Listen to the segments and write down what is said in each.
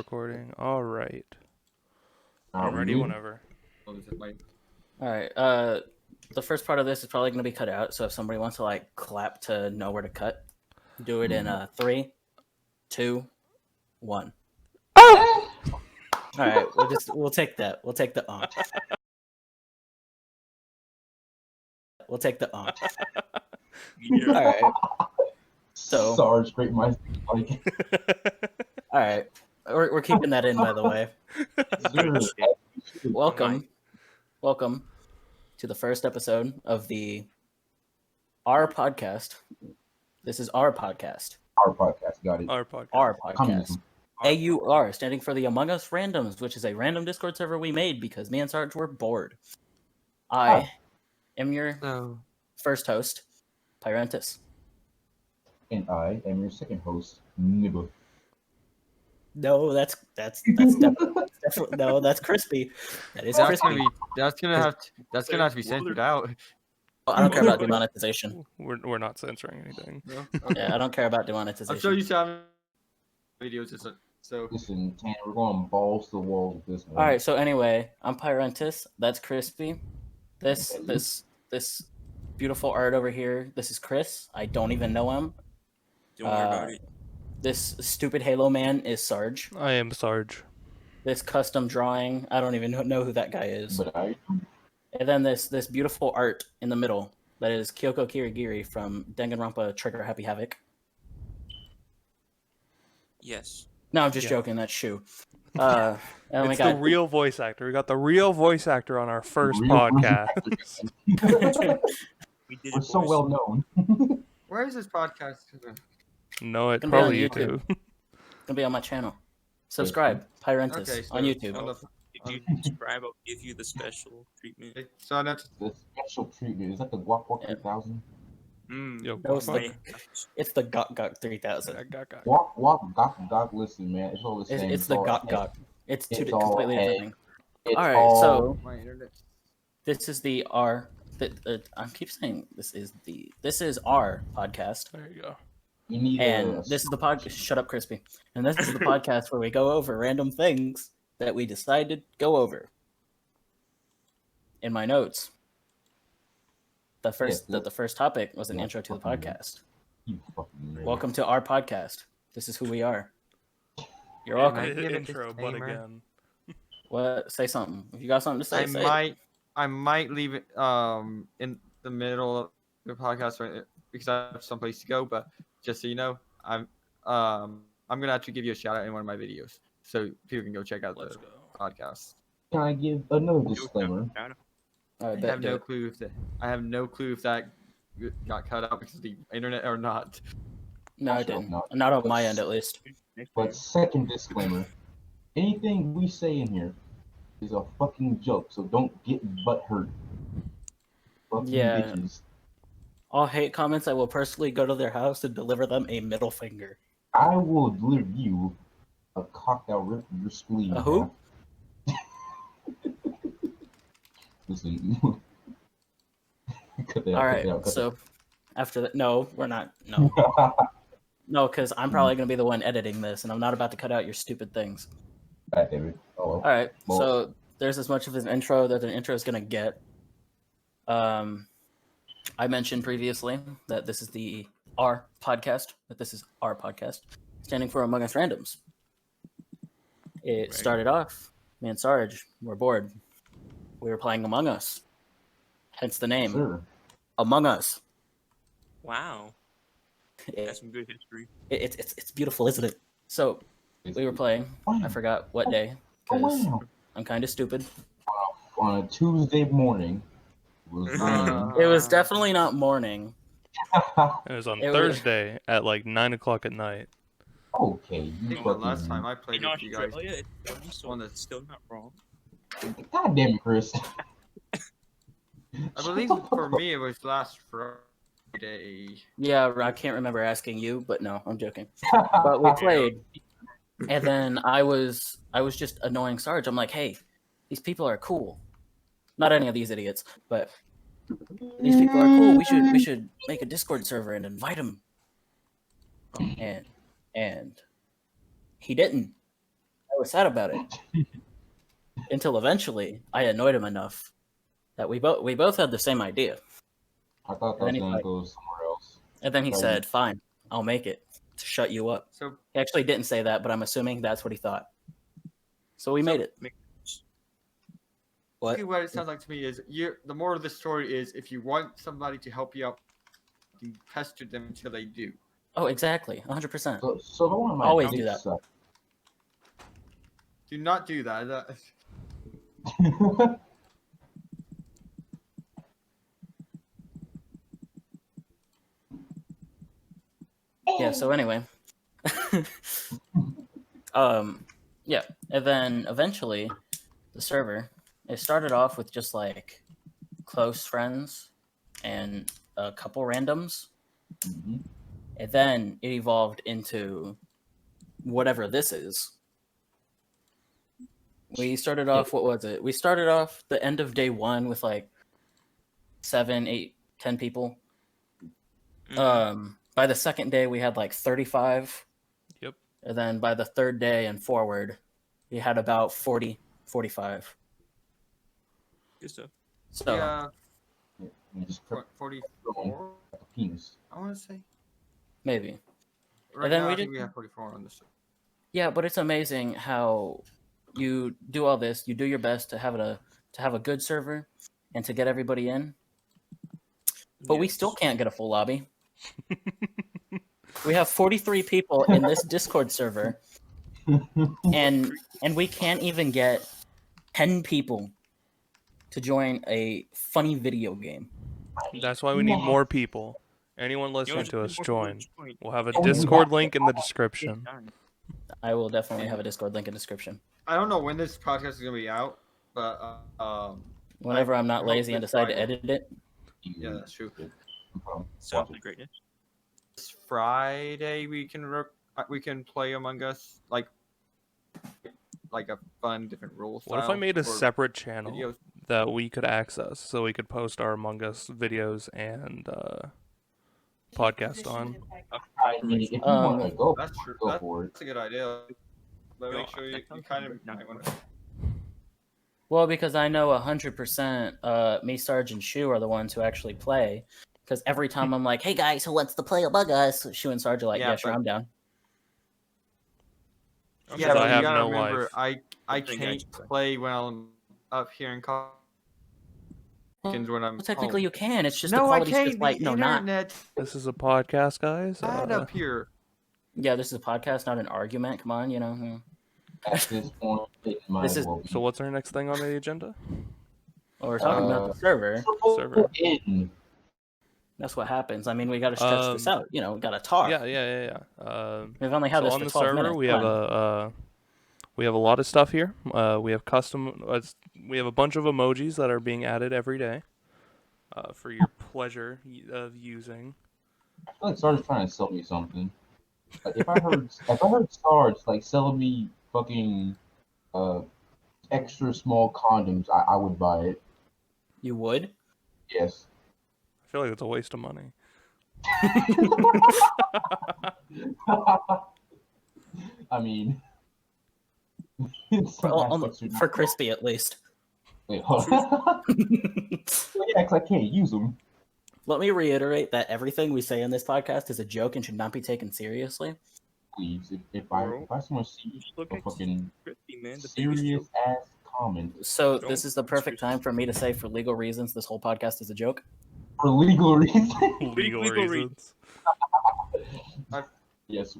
recording. All right. Are I'm we ready good? whenever. Oh, is it like All right. The first part of this is probably going to be cut out. So if somebody wants to like clap to know where to cut, do it in 3, 2, 1. Oh! All right. We'll take that. We'll take the We'll take the Yeah. All right. So- Sarge, straight my like. All right. We're keeping that in, by the way. Welcome to the first episode of the our podcast. This is our podcast. Our podcast, got it. Our podcast. Our podcast. Communism. AUR, standing for the Among Us Randoms, which is a random Discord server we made because me and Sarge were bored. I am your first host, Pyrentis. And I am your second host, Nibba. No, that's definitely no, that's Crispy. That is Crispy. that's gonna have to be censored out. I don't care about demonetization. We're not censoring anything. No? Yeah, I don't care about demonetization. I'm sure you have videos. So Listen, Tanner, we're going balls to the wall with this one. All right, so anyway, I'm Pyrentis. That's Crispy. This beautiful art over here. This is Chris. I don't even know him. Don't worry about it. This stupid Halo man is Sarge. I am Sarge. This custom drawing, I don't even know who that guy is. But I And then this beautiful art in the middle that is Kyoko Kirigiri from Danganronpa Trigger Happy Havoc. Yes. No, I'm just Yeah. joking. That's Shu. And we It's got the real voice actor. We got the real voice actor on our first Real podcast. We did we're it, so boys. well known. where is this podcast? No, it's Gonna be on probably YouTube. YouTube. gonna be on my channel. Subscribe, Pyrentis, Okay, so on YouTube. If you subscribe, I'll give you the special treatment. So I have to, The special treatment is that the Guap Guap 3000? Yo, No, it's my- It's the Gok Gok 3000. Guap Guap Gok Gok. Listen, man, it's all the same. It's the all Gok head. Gok. It's two It's all completely head. different things. It's All right, all- so my internet. this is the R. I keep saying this is our podcast, There you go. you need and a this is the podcast. Shut up, Crispy. And this is the podcast where we go over random things that we decided to go over. In my notes, the first topic was an Yeah, intro to the fucking podcast. you fucking nerd. Welcome to our podcast. This is who we are. You're Yeah, welcome. man. give a Intro, but disclaimer. again. What? Say something. If you got something to say, say it. I might leave it in the middle of the podcast because I have someplace to go. But just so you know, I'm gonna actually give you a shout out in one of my videos, so people can go check out Let's the go. podcast. Can I give another disclaimer? All right, I bet, have do no it. clue if that got cut out because of the internet or not. No, I Actually, didn't. no. Not on my end, at least. But second disclaimer, anything we say in here is a fucking joke, so don't get butthurt. Fucking Yeah. bitches. All hate comments, I will personally go to their house and deliver them a middle finger. I will deliver you a cock that will rip your spleen. A who? Listen. Cut that out, All cut right, that out, cut so after that, no, we're not. No, that out. no, because I'm probably going to be the one editing this, and I'm not about to cut out your stupid things. God damn it. Oh, All right, Well- so there's as much of an intro that an intro is going to get. I mentioned previously that this is our podcast, standing for Among Us Randoms. It Right. started off, me and Sarge were bored. We were playing Among Us, hence the name sir. Among Us. Wow. That's some good history. It's beautiful, isn't it? So we were playing. I forgot what day Oh, because wow. I'm kind of stupid. On a Tuesday morning. It was raining. It was definitely not morning. It was on It was- Thursday at like 9 o'clock at night. Okay, I you think the last fucking. time I played In with you guys, Australia, it's on the- still not wrong. God damn it, Chris. I believe for me it was last Friday. Yeah, I can't remember asking you, but no, I'm joking. But we played, and then I was just annoying Sarge. I'm like, hey, these people are cool. Not any of these idiots, but these people are cool. We should make a Discord server and invite them. And he didn't. was sad about it. Until eventually, I annoyed him enough that we both had the same idea. I thought that And then was he's gonna like- go somewhere else. And then he Right. said, "Fine, I'll make it to shut you up." So He actually didn't say that, but I'm assuming that's what he thought. So we made it. What? basically what it sounds like to me is the moral of the story is if you want somebody to help you out, you pester them until they do. Oh, exactly, 100%. So the one of my Always do dick that. suck. Do not do that. Yeah. So anyway, yeah, and then eventually, the server it started off with just like close friends and a couple randoms, Mhm. and then it evolved into whatever this is. We started off. What was it? We started off the end of day one with like 7, 8, 10 people. By the second day, we had like 35. Yep. And then by the third day and forward, we had about 40, 45. Good stuff. So Yeah, You just put 44. a penis. I want to say. maybe. Right then now, we I think did- we have 44 on this. Yeah, but it's amazing how you do all this. You do your best to have a good server and to get everybody in. But we still can't get a full lobby. We have 43 people in this Discord server, and we can't even get 10 people to join a funny video game. That's why we need more people. Anyone You know, listening just to one us, more join. point. We'll have a Oh, we Discord have- link in the description. I will definitely have a Discord link in description. I don't know when this podcast is gonna be out, but Whenever I'm not hope lazy and this decide to Friday. edit it. yeah, that's true. Sounds like greatness. This Friday we can play Among Us like a fun different rule. What if I style made a for separate channel videos. that we could access so we could post our Among Us videos and podcast on? I mean, if you Um, want to go, That's true. go for it. That's a good idea. But No, make sure you that sounds kind of good. might want to. Well, because I know 100% me, Sarge, and Shu are the ones who actually play. Because every time I'm like, hey guys, who wants to play Among Us? Shu and Sarge are like, Yeah, yeah, sure, but- I'm down. Yeah, Because but I you have gotta no remember, life. I Bring can't action. play when I'm up here in college. When I'm Well, technically, home. you can. It's just the no, I quality's can't. just like, the no, not. internet This is a podcast, guys. bad up here. Yeah, this is a podcast, not an argument. Come on, you know. At this point, it might This as is- well be. So what's our next thing on the agenda? Well, we're talking about the server. Server. In. That's what happens. I mean, we got to stretch this Um, out. You know, we got to talk. Yeah. We've only had So this on for the 12 server, minutes. we Come have on. we have a lot of stuff here. We have custom. We have a bunch of emojis that are being added every day, for your pleasure of using. I feel like Sarge's trying to sell me something. Like if I heard Sarge like selling me fucking extra small condoms, I would buy it. You would? Yes. I feel like it's a waste of money. I mean, it's For Crispy, at least. Wait, hold on. Yeah, 'cause I can't use them. Let me reiterate that everything we say in this podcast is a joke and should not be taken seriously. Please, if I want to see Look a at fucking Crispy, man. The biggest serious joke. ass comment So Don't this is the perfect time for me to say, for legal reasons, this whole podcast is a joke. for legal reasons. Legal Legal reasons. Yes.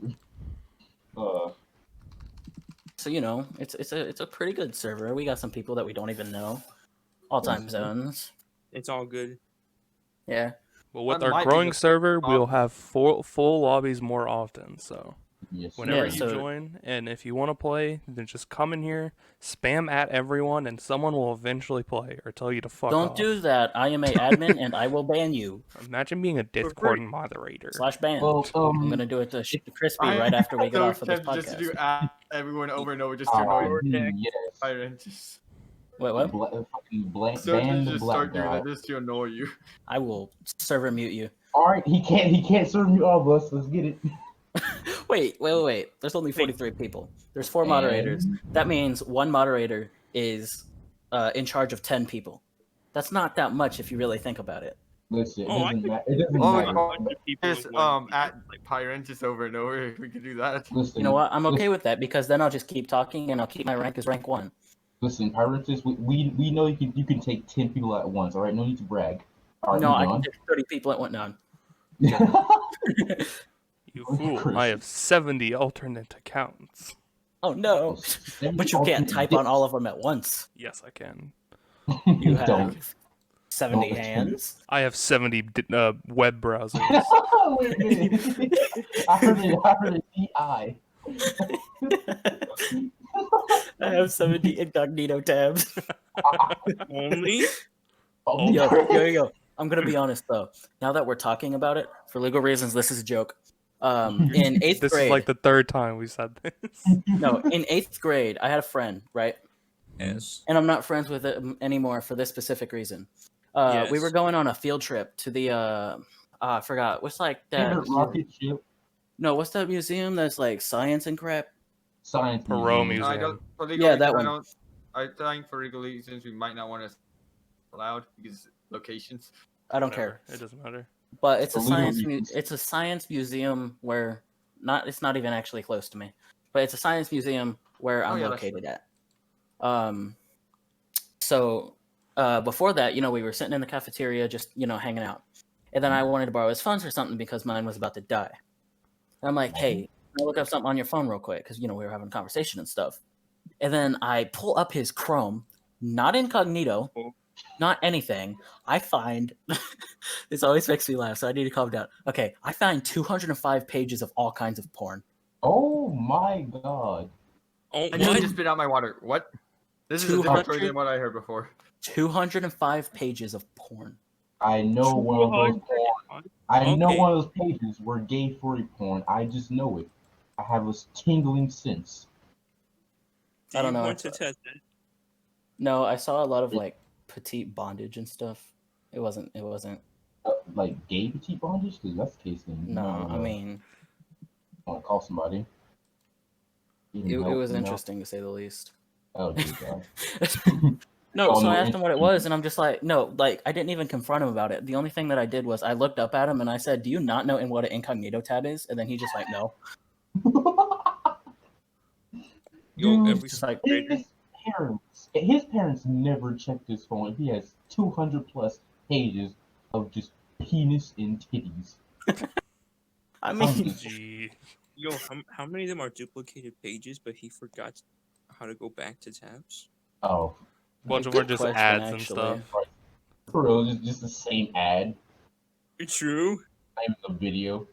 So you know, it's a pretty good server. We got some people that we don't even know. All time zones. It's all good. Yeah. Well, with That our might be growing the server, we'll problem. have full lobbies more often. So Yes. whenever Yeah, you so- join, and if you want to play, then just come in here, spam at everyone, and someone will eventually play or tell you to fuck Don't off. do that. I am a admin and I will ban you. Imagine being a Discord moderator. /ban. Well, I'm gonna do it to Crispy right after we get off of this Just to do podcast. everyone over and over just to annoy yes. Byron. Just Wait, what? Fucking so ban to the just black start doing guy. that just to annoy you. I will server mute you. All right, he can't serve me all of us. Let's get it. Wait. There's only 43 people. There's 4 moderators. That means one moderator is in charge of 10 people. That's not that much if you really think about it. Listen, it Oh, I doesn't could- matter. It doesn't Oh, matter. bunch of people Just in one at Pyrentis over and over. We could do that. Listen, You know what? I'm okay listen, with that because then I'll just keep talking and I'll keep my rank as rank 1. Listen, Pirates, we know you can take 10 people at once. All right, no need to brag. All right, No, I move can take 30 people at one. No. on. You Oh, fool! Chris. I have 70 alternate accounts. Oh no! But you can't type on all of them at once. Yes, I can. You Don't. have 70 Don't. hands. I have 70 web browsers. Wait a minute. I heard it. DI. I have 70 incognito tabs. Only? Oh, Yo. I'm gonna be honest though. Now that we're talking about it, for legal reasons, this is a joke. In 8th This grade, is like the third time we said this. no, in 8th grade, I had a friend, right? Yes. And I'm not friends with him anymore for this specific reason. We Yes. were going on a field trip to the I forgot what's like that. Favorite rocket ship, No, what's that museum that's like science and crap? science Perot museum. No, I Museum. don't. For legal Yeah, reasons, that one. I think for legal reasons we might not want to allowed because locations. I don't Whatever, care. It doesn't matter. But it's a For legal science reasons. it's a science museum where it's not even actually close to me. But it's a science museum where I'm yeah, that's located at. So before that, we were sitting in the cafeteria just, hanging out. And then I wanted to borrow his phone for something because mine was about to die. And I'm like, hey, can I look up something on your phone real quick? Because, we were having a conversation and stuff. And then I pull up his Chrome, not incognito, not anything. I find, this always makes me laugh, so I need to calm down. Okay, I find 205 pages of all kinds of porn. Oh my god. Oh, I nearly what? just spit out my water. What? This is a different story than what I heard before. 205 pages of porn. I know one of those porn. I know Okay. one of those pages were gay furry porn. I just know it. I have a tingling sense. Do I don't you know. want to test it? No, I saw a lot of like petite bondage and stuff. It wasn't. Like gay petite bondage? Because that's the case then. No, I mean, I want to call somebody. it was interesting to say the least. Oh, dear God. No, Oh, so I no, asked him what it was, and I'm just like, no, like I didn't even confront him about it. The only thing that I did was I looked up at him and I said, "Do you not know what an incognito tab is?" And then he just like, "No." Yo, Dude, every Just like, his parents never checked his phone. He has 200 plus pages of just penis and titties. I mean, Gee. Yo, how many of them are duplicated pages, but he forgot how to go back to tabs? Oh, A bunch of them are good just question, ads and actually. stuff. for real, just the same ad, True. not even the video.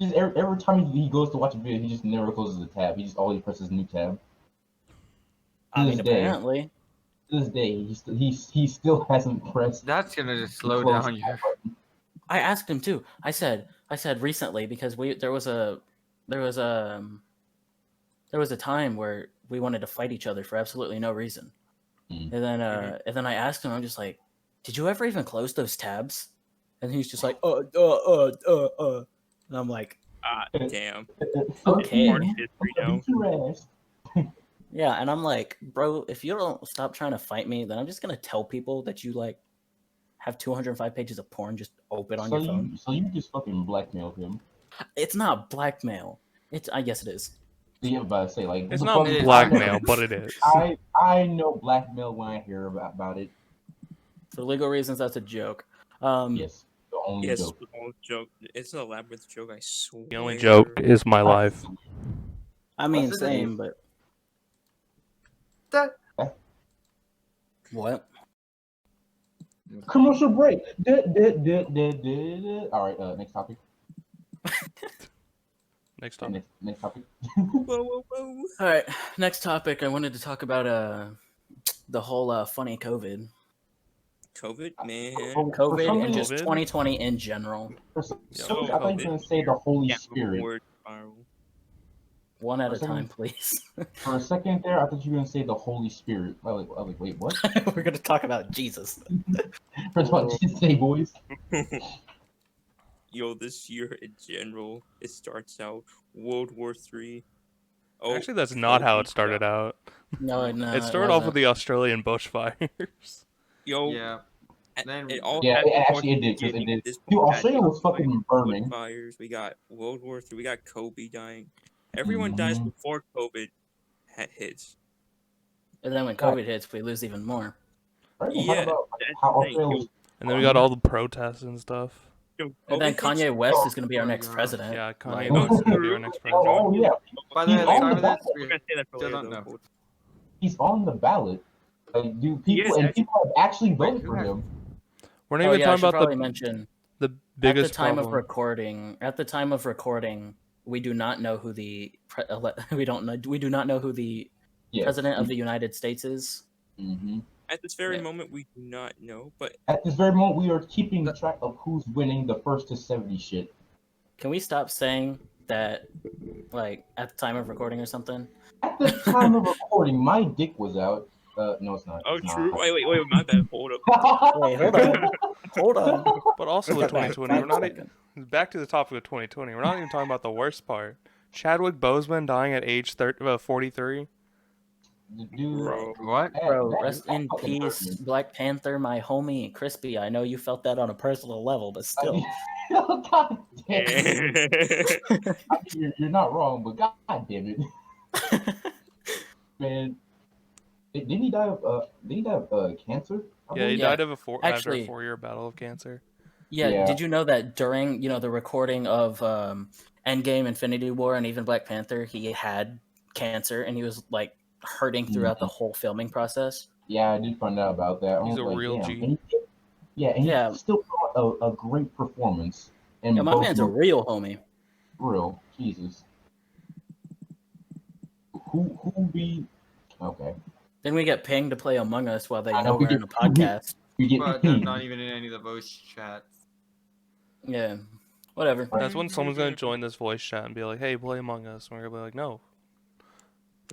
Just every time he goes to watch a video, he just never closes the tab. He just always presses new tab. I mean, this day. apparently, To this day, he still hasn't pressed. That's gonna just the slow close down tab your. button. I asked him too. I said recently because there was a time where we wanted to fight each other for absolutely no reason. Mm. And then I asked him, I'm just like, did you ever even close those tabs? And he's just like, and I'm like, Damn. Okay. Part of history now. Beat your ass. yeah. And I'm like, bro, if you don't stop trying to fight me, then I'm just gonna tell people that you like have 205 pages of porn just open on So your phone. so you just fucking blackmailed him. It's not blackmail. I guess it is. Yeah, about to say like It's the not fucking- blackmail, but it is. I know blackmail when I hear about it. For legal reasons, that's a joke. Yes, the only Yes, joke. the whole joke. It's a labyrinth joke, I swear. The only joke is my life. I mean, What's the same, but That what? Commercial break. All right, next topic. Next time. Next topic. Whoa, whoa, whoa. All right, next topic. I wanted to talk about the whole funny COVID, COVID, man. For some and reason- just COVID? 2020 in general. for some Yeah, reason, I thought you were gonna say the Holy Yeah, Spirit. word viral. One at a For some time, reason- please. For a second there, I thought you were gonna say the Holy Spirit. I was like, wait, what? We're gonna talk about Jesus. First of all, just say boys. yo, this year in general, it starts out World War III. Oh, Actually, that's not how it Kobe. started out. No, It started off with the Australian bushfires. Yo, Yeah. Then it all Yeah, happened towards actually it the did, because it beginning. did. This Dude, we got Australia was fucking burning. bushfires. We got World War III. We got Kobe dying. Everyone Mhm. dies before COVID hits. And then when COVID hits, we lose even more. Right? Yeah, About that's how the thing. Australia was. And then we got all the protests and stuff. Yo, And then COVID hits- Kanye West Oh, is going to be our my next God. president. Yeah, Kanye Like, West is gonna be our next president. Oh yeah, by the way, He's the on time the of this, ballot. We're gonna say that for still later, don't though. know. he's on the ballot. Like, dude, He people is, actually. people have actually Wait, voted who for has- him. We're not Oh even yeah, I talking should about probably the mention biggest at the time problem. of recording. At the time of recording, we do not know who the we do not know who the Yes. president of the United States is. hmm At this very Yeah. moment, we do not know, but At this very moment, we are keeping track of who's winning the first to 70 shit. Can we stop saying that, like at the time of recording or something? At the time of recording, my dick was out. No, it's not. oh, It's true. Not. Wait, my bad. Hold up. Wait, hold on, hold on. But also with Step back, 2020, we're not 5 seconds. back to the topic of 2020. We're not even talking about the worst part. Chadwick Boseman dying at age 43. Dude, Bro. What? Bro, that rest in fucking hurt peace, me. Black Panther, my homie, Crispy. I know you felt that on a personal level, but still. God damn it. Yeah. I mean, you're not wrong, but god damn it, man. Didn't he die of cancer? I Yeah, he believe? died of after a Actually- 4-year battle of cancer. Yeah, Yeah. did you know that during, the recording of Endgame, Infinity War, and even Black Panther, he had cancer and he was like hurting throughout the whole filming process? Yeah, I did find out about that. I He's was a like, real damn. G. And he Yeah. still put on a great performance. And Yeah, my both man's a of them real homie. real. Jesus. Who be okay? Then we get pinged to play Among Us while they I know know, we we're in a get- podcast. We get But they're not even in any of the voice chats. Yeah, whatever. That's when someone's gonna join this voice chat and be like, "Hey, play Among Us." And we're gonna be like, "No,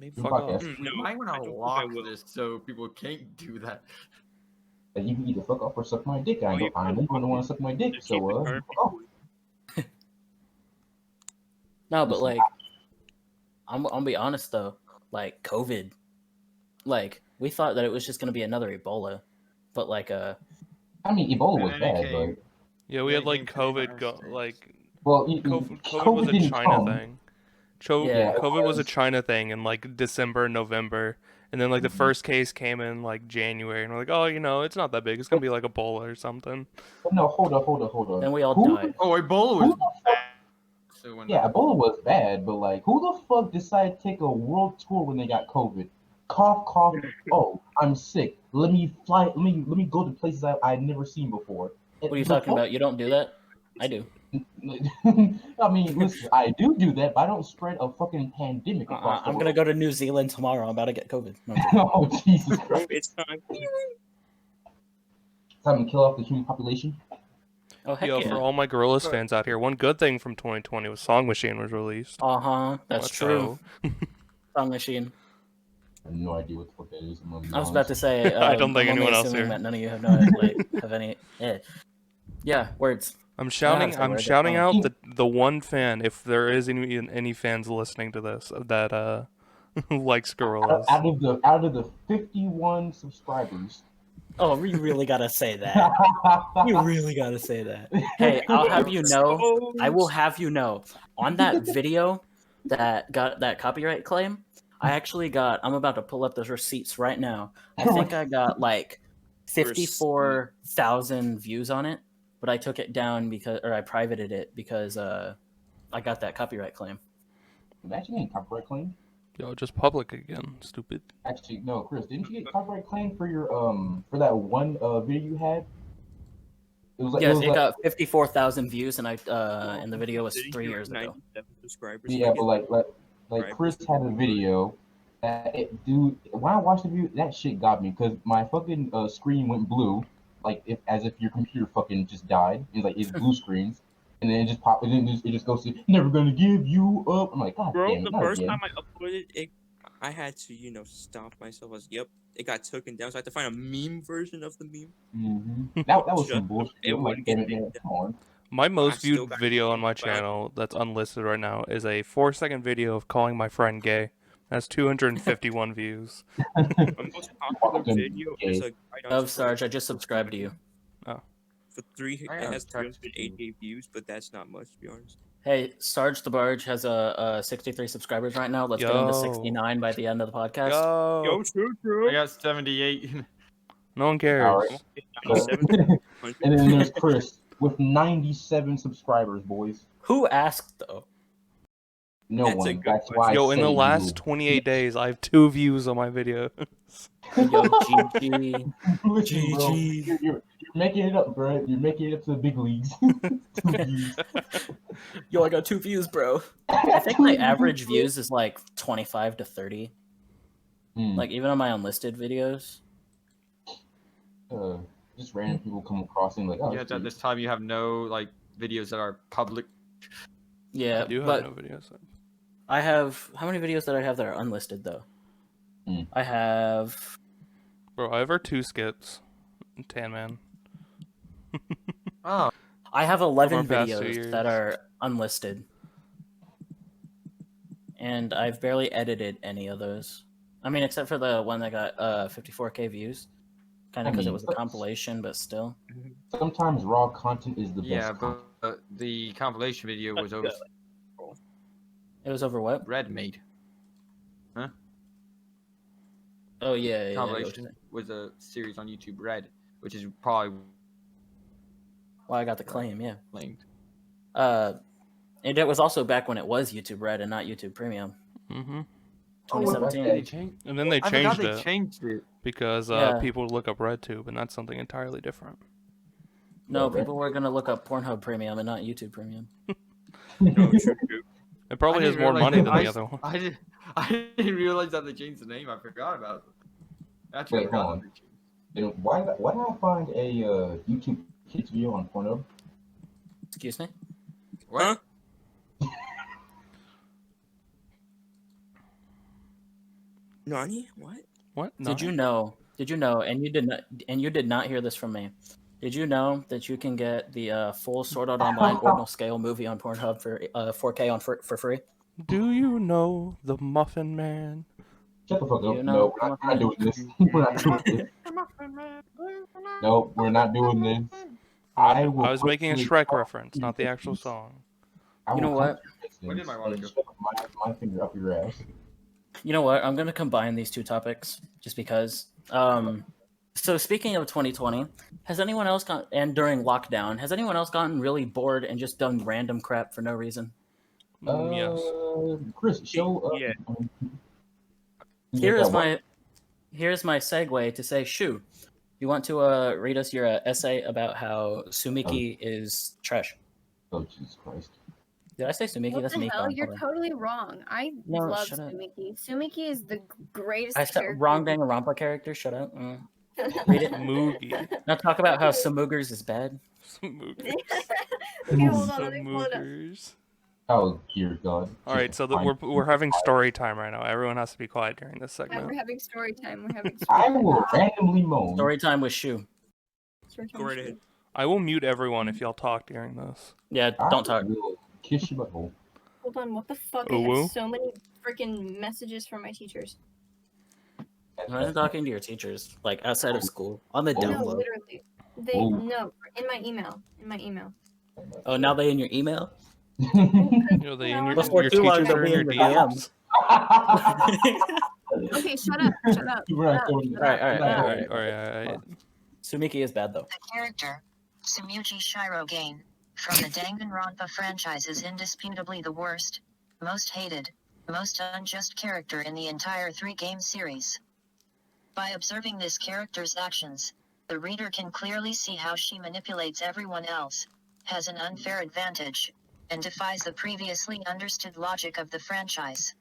maybe Your fuck off." podcast. We No, might I want don't to think I lock will. this so people can't do that. Like, you can either fuck off or suck my dick. I Oh, know you I'm gonna want to suck my dick. Just keep So it current. fuck off. No, but like, I'm gonna be honest though. Like COVID, like we thought that it was just gonna be another Ebola, but like I mean, Ebola was And then it bad, came- but Yeah, we Yeah, had like it came to the COVID go United like well, COVID was a didn't China come. thing. Yeah. COVID was a China thing in like December, November, and then like the Mhm. first case came in like January, and we're like, "Oh, it's not that big. It's gonna be like Ebola or something." But no, hold on. then we all Who- died. Oh, Ebola Who was the fuck? bad. So when Yeah, Ebola was bad, but like, who the fuck decided to take a world tour when they got COVID? Cough, cough. Oh, I'm sick. Let me fly. Let me go to places I've never seen before. What are you talking about? You don't do that? I do. I mean, listen, I do that, but I don't spread a fucking pandemic across the I'm gonna world. go to New Zealand tomorrow. I'm about to get COVID. No, I'm joking. Oh, Jesus Bro, Christ. it's time. Time to kill off the human population. Oh heck Yo, yeah. for all my Gorillaz But- fans out here, one good thing from 2020 was Song Machine was released. That's Let's true. go. Song Machine. I have no idea what the fuck that is. I was about to say. I don't think I'm only anyone else assuming here. that none of you have have any. Yeah, words. I'm shouting. say I'm word, shouting oh. out the one fan, if there is any fans listening to this, that likes Gorillaz. Out of the 51 subscribers. Oh, you really gotta say that. You really gotta say that. Hey, I'll have you know. I will have you know. On that video that got that copyright claim, I actually got. I'm about to pull up those receipts right now. I think I got like 54,000 views on it, but I took it down or I privated it because I got that copyright claim. Imagine getting copyright claim. Yo, just public again, stupid. Actually, no, Chris, didn't you get copyright claim for your for that one video you had? It was like, Yes, was it like- got 54,000 views, and and the video was Didn't 3 you years have ago. 97 subscribers? yeah, but like Right. Chris had a video. Dude, when I watched the video, that shit got me because my fucking screen went blue, like as if your computer fucking just died. It's like it's blue screens, and then it just popped, and then it just goes to never gonna give you up. I'm like, God Bro, damn it, the not first again. time I uploaded it, I had to, stop myself. I was, yep, it got taken down. So I had to find a meme version of the meme. That was some Shut up. bullshit. It I'm like, wouldn't damn get it, man, taken come on. My most still viewed got video on my well, channel that's unlisted right now is a 4-second video of calling my friend gay. That's 251 views. my most popular Often video is gay. a guide on Of Sarge, I just subscribed to you. for three. I It am has touched 388 views, but that's not much to be honest. Hey, Sarge the Barge has a 63 subscribers right now. Let's get him to Yo. 69 by the end of the podcast. Yo, true. I got 78. no one cares. Alright. So- 97. And then there's Chris with 97 subscribers, boys. Who asked though? No That's a one. good That's why Yo, I in say the last you. 28 days, I have 2 views on my video. Yo, GG. Listen, bro, GG. you're making it up, bro. You're making it up to the big leagues. 2 views. Yo, I got 2 views, bro. I think my average views is like 25 to 30. Hmm. Like even on my unlisted videos. Just random people come across and like, oh, Yet at this time, you have no like videos that are public. Yeah, I do have but no videos. I have how many videos did I have that are unlisted though? Hmm. I have Bro, I have our 2 skits. Tan Man. Oh, 11 From our past 2 videos years. that are unlisted. And I've barely edited any of those. I mean, except for the one that got 54K views. Kind of because it was a that's- compilation, but still. Sometimes raw content is the yeah, best. but the compilation video was over It was over what? Red made. Oh, yeah. I know what you're Compilation saying. was a series on YouTube Red, which is probably Well, I got the claim, yeah. linked. And it was also back when it was YouTube Red and not YouTube Premium. Mm-hmm. Oh, what about 2017. that? They changed. And then they I forgot changed they it changed it. because Yeah. people look up RedTube, and that's something entirely different. No, Yeah, people were going to look up Pornhub Premium and not YouTube Premium. No, true. It probably I has didn't more realize money that- than I the s- other one. I didn't realize that they changed the name. I forgot about it. Actually, I Wait, forgot hold that they changed. Then why did I find a YouTube Kids video on Pornhub? Excuse me? What? Huh? Nani? What? What? Did you know, and you did not hear this from me. Did you know that you can get the full Sword Art Online ordinal scale movie on Pornhub for 4K for free? Do you know the Muffin Man? Shut the fuck You up. know, No, we're not doing this. We're not doing this. No, we're not doing this. I will was making a quickly- Shrek reference, not the actual song. I You know will what? cut your Where did my distance wallet and go? shove my finger up your ass. You know what? I'm going to combine these two topics just because. So speaking of 2020, has anyone else and during lockdown, has anyone else gotten really bored and just done random crap for no reason? Yes. Chris, show. Yeah. Here's my segue to say, Shu, you want to read us your essay about how Sumiki is trash? Oh Jesus Christ! Did I say Sumiki? What That's the Miko. hell? I'm You're calling. totally wrong. I No, love shut up. Sumiki. Sumiki is the greatest I said character. wrong Danganronpa character. Shut up. Read it. Moogie. Now talk about how Samugers is bad. Smoogers. Okay, hold on. Let me pull it up. Smoogers. Oh dear God! All right, so we're having story time right now. Everyone has to be quiet during this Yeah, we're segment. having story time. We're having I story will randomly moan. Story time with Shu. time. Go right ahead. I will mute everyone if y'all talk during this. Yeah, I don't talk. will kiss your butthole. Hold on. What the fuck? I Uwu? have so many freaking messages from my teachers. Imagine talking to your teachers, like outside of school, on the Oh. No, down low. literally. They Whoa. no in my email. In my email. Oh, now they in your email? You know, they in your, Before your too long, teachers they'll are in be your in your DMs. Okay, shut up. Shut up. We're not shut up, going- shut All right, up, all right, shut all up. right. All right. Sumiki is bad though. The character, Sumuji Shirogane, from the Danganronpa franchise is indisputably the worst, most hated, most unjust character in the entire 3-game series. By observing this character's actions, the reader can clearly see how she manipulates everyone else, has an unfair advantage, and defies the previously understood logic of the franchise.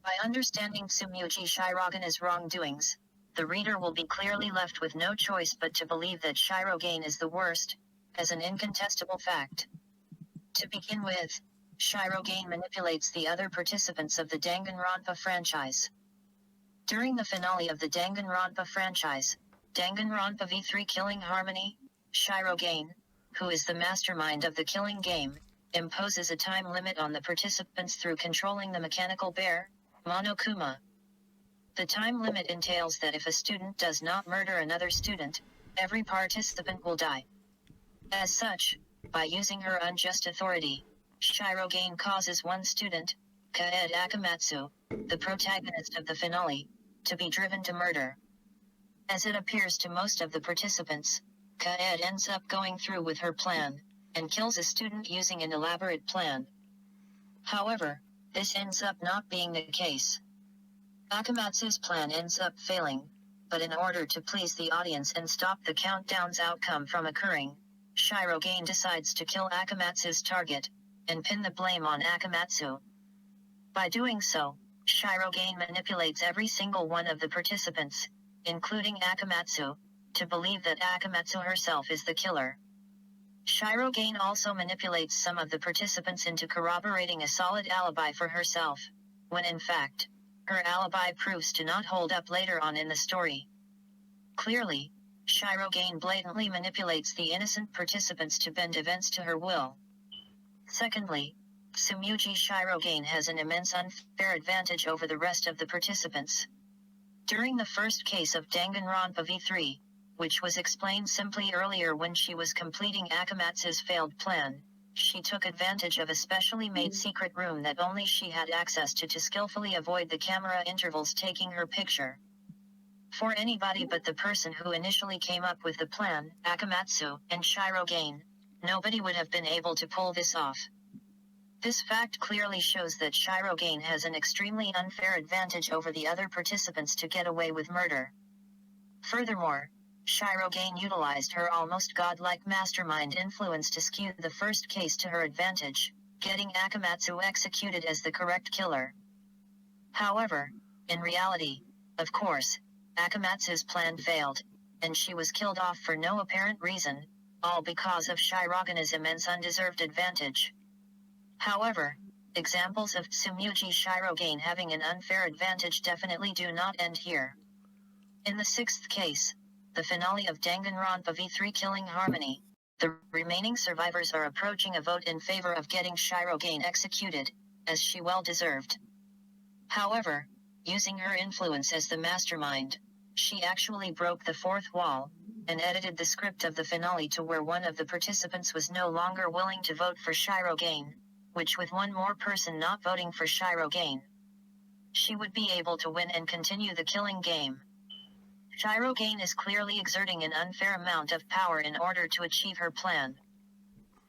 By understanding Sumuji Shirogane wrongdoings, the reader will be clearly left with no choice but to believe that Shirogane is the worst, as an incontestable fact. To begin with, Shirogane manipulates the other participants of the Danganronpa franchise. During the finale of the Danganronpa franchise, Danganronpa V3 Killing Harmony, Shirogane, who is the mastermind of the killing game, imposes a time limit on the participants through controlling the mechanical bear, Monokuma. The time limit entails that if a student does not murder another student, every participant will die. As such, by using her unjust authority, Shirogane causes one student, Kaed Akamatsu, the protagonist of the finale, to be driven to murder. As it appears to most of the participants, Kaed ends up going through with her plan, and kills a student using an elaborate plan. However, this ends up not being the case. Akamatsu's plan ends up failing, but in order to please the audience and stop the countdown's outcome from occurring, Shirogane decides to kill Akamatsu's target, and pin the blame on Akamatsu. By doing so, Shirogane manipulates every single one of the participants, including Akamatsu, to believe that Akamatsu herself is the killer. Shirogane also manipulates some of the participants into corroborating a solid alibi for herself, when in fact, her alibi proves to not hold up later on in the story. Clearly, Shirogane blatantly manipulates the innocent participants to bend events to her will. Secondly, Tsumugi Shirogane has an immense unfair advantage over the rest of the participants. During the first case of Danganronpa V3, which was explained simply earlier when she was completing Akamatsu's failed plan, she took advantage of a specially made secret room that only she had access to skillfully avoid the camera intervals taking her picture. For anybody but the person who initially came up with the plan, Akamatsu, and Shirogane, nobody would have been able to pull this off. This fact clearly shows that Shirogane has an extremely unfair advantage over the other participants to get away with murder. Furthermore, Shirogane utilized her almost godlike mastermind influence to skew the first case to her advantage, getting Akamatsu executed as the correct killer. However, in reality, of course, Akamatsu's plan failed, and she was killed off for no apparent reason, all because of Shirogane's immense undeserved advantage. However, examples of Tsumugi Shirogane having an unfair advantage definitely do not end here. In the sixth case, the finale of Danganronpa V3 Killing Harmony, the remaining survivors are approaching a vote in favor of getting Shirogane executed, as she well deserved. However, using her influence as the mastermind, she actually broke the fourth wall, and edited the script of the finale to where one of the participants was no longer willing to vote for Shirogane, which with one more person not voting for Shirogane, she would be able to win and continue the killing game. Shirogane is clearly exerting an unfair amount of power in order to achieve her plan.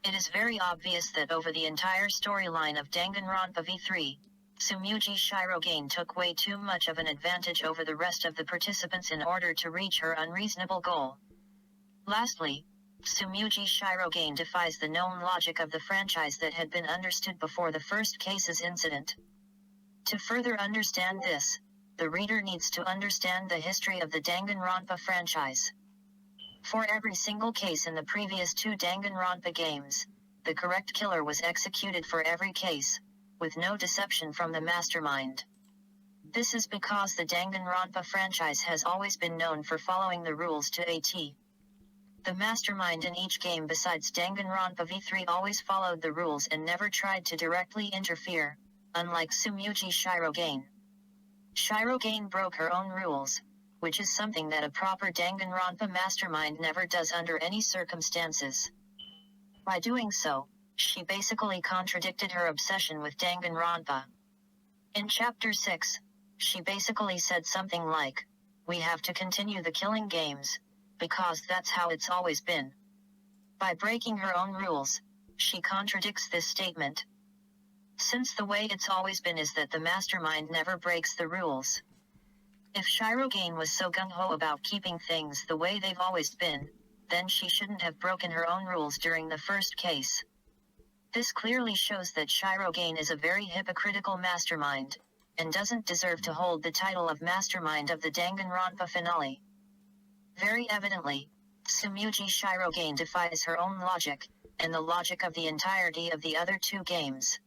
It is very obvious that over the entire storyline of Danganronpa V3, Tsumugi Shirogane took way too much of an advantage over the rest of the participants in order to reach her unreasonable goal. Lastly, Tsumugi Shirogane defies the known logic of the franchise that had been understood before the first case's incident. To further understand this, the reader needs to understand the history of the Danganronpa franchise. For every single case in the previous two Danganronpa games, the correct killer was executed for every case, with no deception from the mastermind. This is because the Danganronpa franchise has always been known for following the rules to a T. The mastermind in each game besides Danganronpa V3 always followed the rules and never tried to directly interfere, unlike Tsumugi Shirogane. Shirogane broke her own rules, which is something that a proper Danganronpa mastermind never does under any circumstances. By doing so, she basically contradicted her obsession with Danganronpa. In Chapter 6, she basically said something like, "We have to continue the killing games, because that's how it's always been." By breaking her own rules, she contradicts this statement. Since the way it's always been is that the mastermind never breaks the rules. If Shirogane was so gung-ho about keeping things the way they've always been, then she shouldn't have broken her own rules during the first case. This clearly shows that Shirogane is a very hypocritical mastermind, and doesn't deserve to hold the title of mastermind of the Danganronpa finale. Very evidently, Tsumugi Shirogane defies her own logic, and the logic of the entirety of the other two games.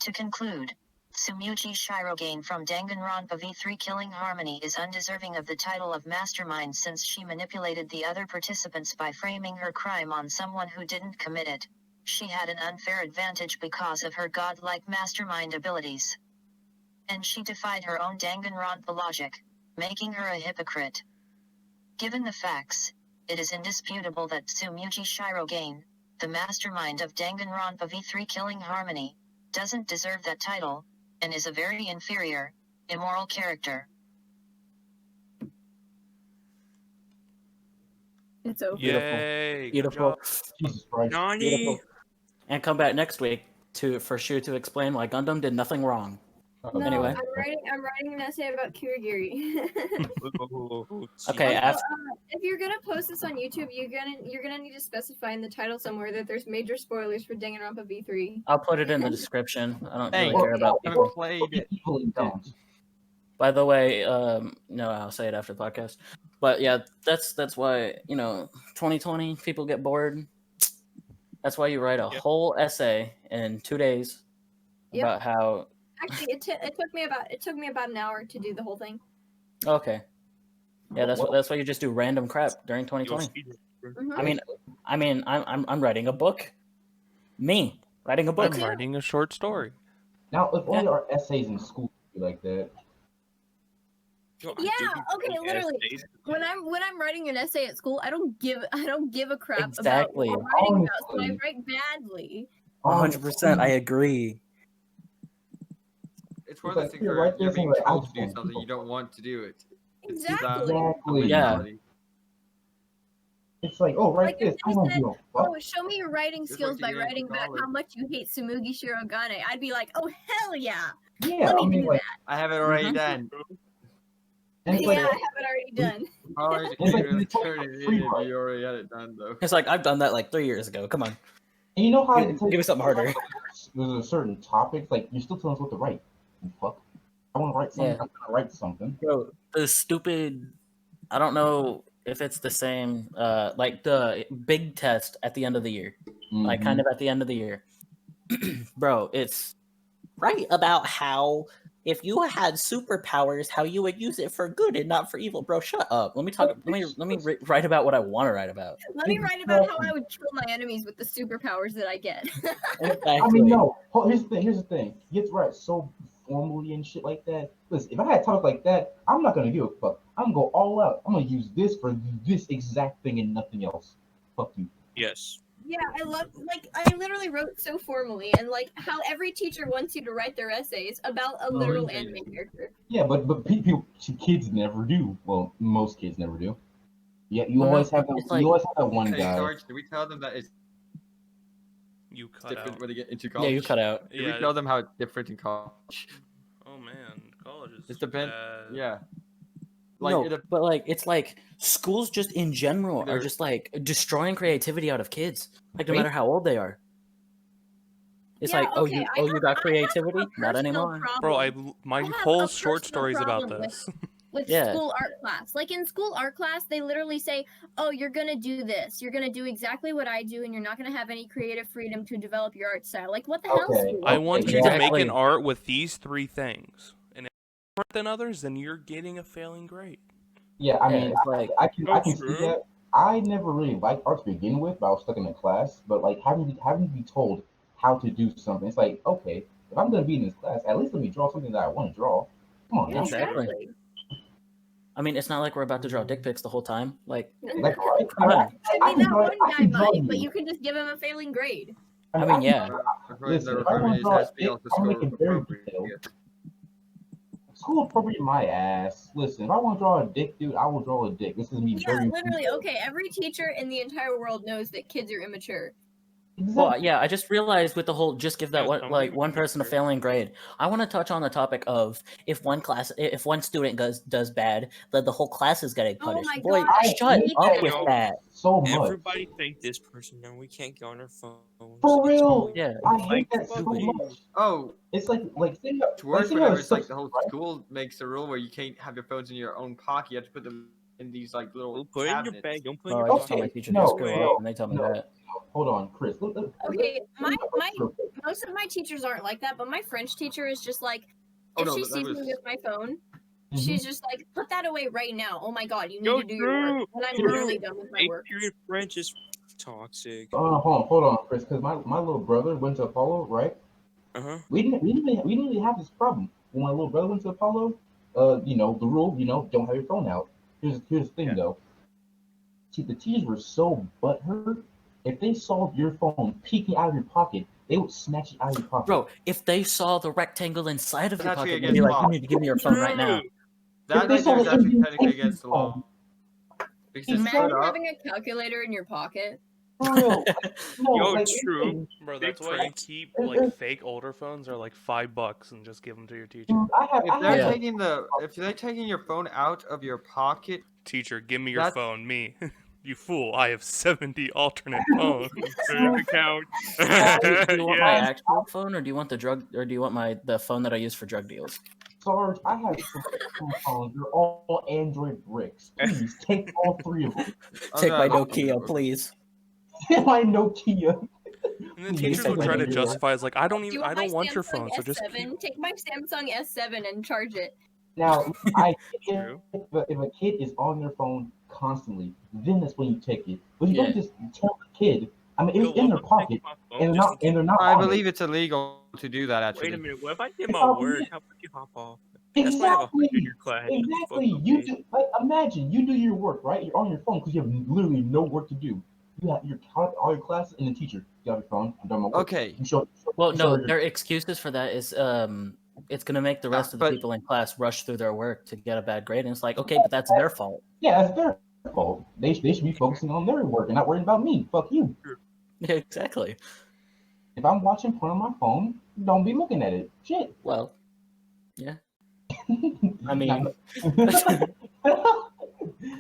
To conclude, Tsumugi Shirogane from Danganronpa V3 Killing Harmony is undeserving of the title of mastermind since she manipulated the other participants by framing her crime on someone who didn't commit it. She had an unfair advantage because of her godlike mastermind abilities. And she defied her own Danganronpa logic, making her a hypocrite. Given the facts, it is indisputable that Tsumugi Shirogane, the mastermind of Danganronpa V3 Killing Harmony, doesn't deserve that title, and is a very inferior, immoral character. It's over. Yay! Good Beautiful. job. Jesus Christ. Nani? Beautiful. And come back next week for Shu to explain why Gundam did nothing wrong. No, Anyway. I'm writing an essay about Kirigiri. Okay, Also, after, if you're gonna post this on YouTube, you're gonna need to specify in the title somewhere that there's major spoilers for Danganronpa V3. I'll put it in the description. I don't Hey, really care about I people. haven't played it. Equally don't. By the way, no, I'll say it after the podcast. But yeah, that's why 2020 people get bored. That's why you write a Yep. whole essay in 2 days Yep. about how. Actually, it took me about an hour to do the whole thing. Okay, yeah, that's why you just do random crap during You'll 2020. speed it. Mhm. I mean, I'm writing a book. Me writing a book. I'm writing a short story. Now, if only our essays in school would be like that. Yo, I Yeah, do okay, think literally. essays- When I'm writing an essay at school, I don't give a crap Exactly. about what I'm writing about, so I Honestly. write badly. 100%. I agree. It's one of It's those like, things here, where write you're this being and, like, told I to do just something want you don't want to do it. It's Exactly. Exactly. Yeah. It's like, oh, write Like if this. I they don't said, give a fuck. Oh, show me your writing Just skills like by you went to writing back college. how much you hate Tsumugi Shirogane. I'd be like, oh hell yeah, Yeah, let I me mean, do like, I have it already Mhm. done. and it's yeah, like, I have it already done. College It's like even you told turn me it free in if write. you already had it done though. It's like I've done that like 3 years ago. Come on, and you know how give, it's like, give me something harder. there's a certain topic, like, you're still telling us what to write. You fuck. I want to write something. Yeah. I'm gonna write something. Bro, the stupid. I don't know if it's the same. Like the big test at the end of the year, like kind of at the end of the year. Bro, it's right about how if you had superpowers, how you would use it for good and not for evil. Bro, shut up. Let me talk. Let me write about what I want to write about. Let me write about how I would kill my enemies with the superpowers that I get. I Exactly. mean, no. Here's the thing. Here's the thing. You get to write so formally and shit like that. Listen, if I had talk like that, I'm not gonna give a fuck. I'm gonna go all out. I'm gonna use this for this exact thing and nothing else. Fuck you. Yes. Yeah, I literally wrote so formally, and like how every teacher wants you to write their essays about a literal really? anime character. Yeah, but kids never do. Well, most kids never do. Yeah, you Well, always have that. it's like- you always have that one Hey, guy. Sarge, did we tell them that it's You cut different out. when they get into Yeah, college? you cut out. Did Yeah. we tell them how it's different in college? Oh man, college is. It depends. bad. Yeah. Like No, it, but like it's like schools just in general are They're- just like destroying creativity out of kids. Like no Wait. matter how old they are. It's Yeah, like, oh, okay, you I got have creativity? a Not personal anymore. problem My I have whole a short personal story's about problem with- this. with Yeah. school art class. Like in school art class, they literally say, "Oh, you're gonna do this. You're gonna do exactly what I do, and you're not gonna have any creative freedom to develop your art style." Like, what the hell? Okay. School? I want you to make Exactly. an art with these 3 things, and if it's different than others, then you're getting a failing grade. Yeah, I Yeah, mean, it's like I can see true. that. I never really liked art to begin with, but I was stuck in the class. But like having to be told how to do something, it's like, okay, if I'm gonna be in this class, at least let me draw something that I want to draw. Come on, Yeah, man. Exactly. I mean, it's not like we're about to draw dick pics the whole time. Like, Like, right? Come on. I mean, that draw- one I guy can draw might, but you. you can just give him a failing grade. I mean, yeah. Listen, if I want to draw a dick, I'll make it very detailed. School appropriate my ass. Listen, if I want to draw a dick, dude, I will draw a dick. This is me Yeah, very literally. detailed. Okay, every teacher in the entire world knows that kids are immature. well, Exactly. yeah, I just realized with the whole just give that Yeah, one, some like people one do person a that. failing grade. I want to touch on the topic of if one student does bad, then the whole class is getting Oh punished. my Boy, God, I shut hate up that with that. so much. Everybody think this person. No, we can't go on our phones. For It's real. all- Yeah. I hate Like, that so fuck you. much. Oh, It's like think it's worse think whenever of it's like the whole right? school makes a rule where you can't have your phones in your own pocket. You have to put them in these like little Well, put it in your cabinets. bag. Don't put it in Oh, I your just told my pocket. teacher no, to screw no, up, and they tell me no. that. Hold on, Chris. Okay, my most of my teachers aren't like that, but my French teacher is just like, Oh, if no, she but that sees me was- with my phone, Mhm. she's just like, put that away right now. Oh my god, you need Yo, to do your work. Drew, And I'm Drew, literally done with my 8th work. period French is toxic. Hold on, Chris, because my little brother went to Apollo, right? Uh-huh. We didn't really have this problem when my little brother went to Apollo. You know the rule, don't have your phone out. Here's the thing though. See, the teachers were so butthurt. If they saw your phone peeking out of your pocket, they would snatch it out of your pocket. Bro, if they saw the rectangle inside of your That's actually pocket, they'd be like, against "You need to give me your phone right now." That they right saw there is the actually Indian technically Texas against the law. Because it's Imagine split up. having a calculator in your pocket. For real. No, Yo, like, true. Bro, Big that's why you prank. keep like fake older phones are like $5 and just give them to your teacher. dude, I If have they're Yeah. taking your phone out of your pocket, Teacher, give me your That's- phone. Me. You fool. I have 70 alternate phones. Account. Do you want my Yeah. actual phone, or do you want the phone that I use for drug deals? Sarge, I have some phones. They're all Android bricks. Please take all 3 of them. Take my no, Nokia, please. My Nokia. And then Please teachers take will my try to Nokia. justify it's like I don't Do I don't want your Samsung phone, so just S7. Take my Samsung S7 and charge it. Now, True. if a kid is on their phone constantly, then that's when you take it. But you Yeah. don't just tell the kid. I mean, Yo, it's in what their if I take pocket, my phone and just in they're not. I on it. believe it's illegal to do that. Actually, Wait a minute. What if I did It's my not work? weird. How about you hop off? That's why I have a Exactly. 100 in your class. Exactly. Fuck You okay. do. Like, imagine you do your work, right? You're on your phone because you have literally no work to do. You have your all your classes and the teacher. You have your phone. I'm done my work. Okay. You show. Well, you no, show your- their excuses for that is it's gonna make the rest of the but- people in class rush through their work to get a bad grade, and it's like, okay, but that's their fault. Yeah, that's their fault. They should be focusing on their work and not worrying about me. Fuck you. Yeah, exactly. If I'm watching porn on my phone, don't be looking at it. Shit. Well, yeah. I mean,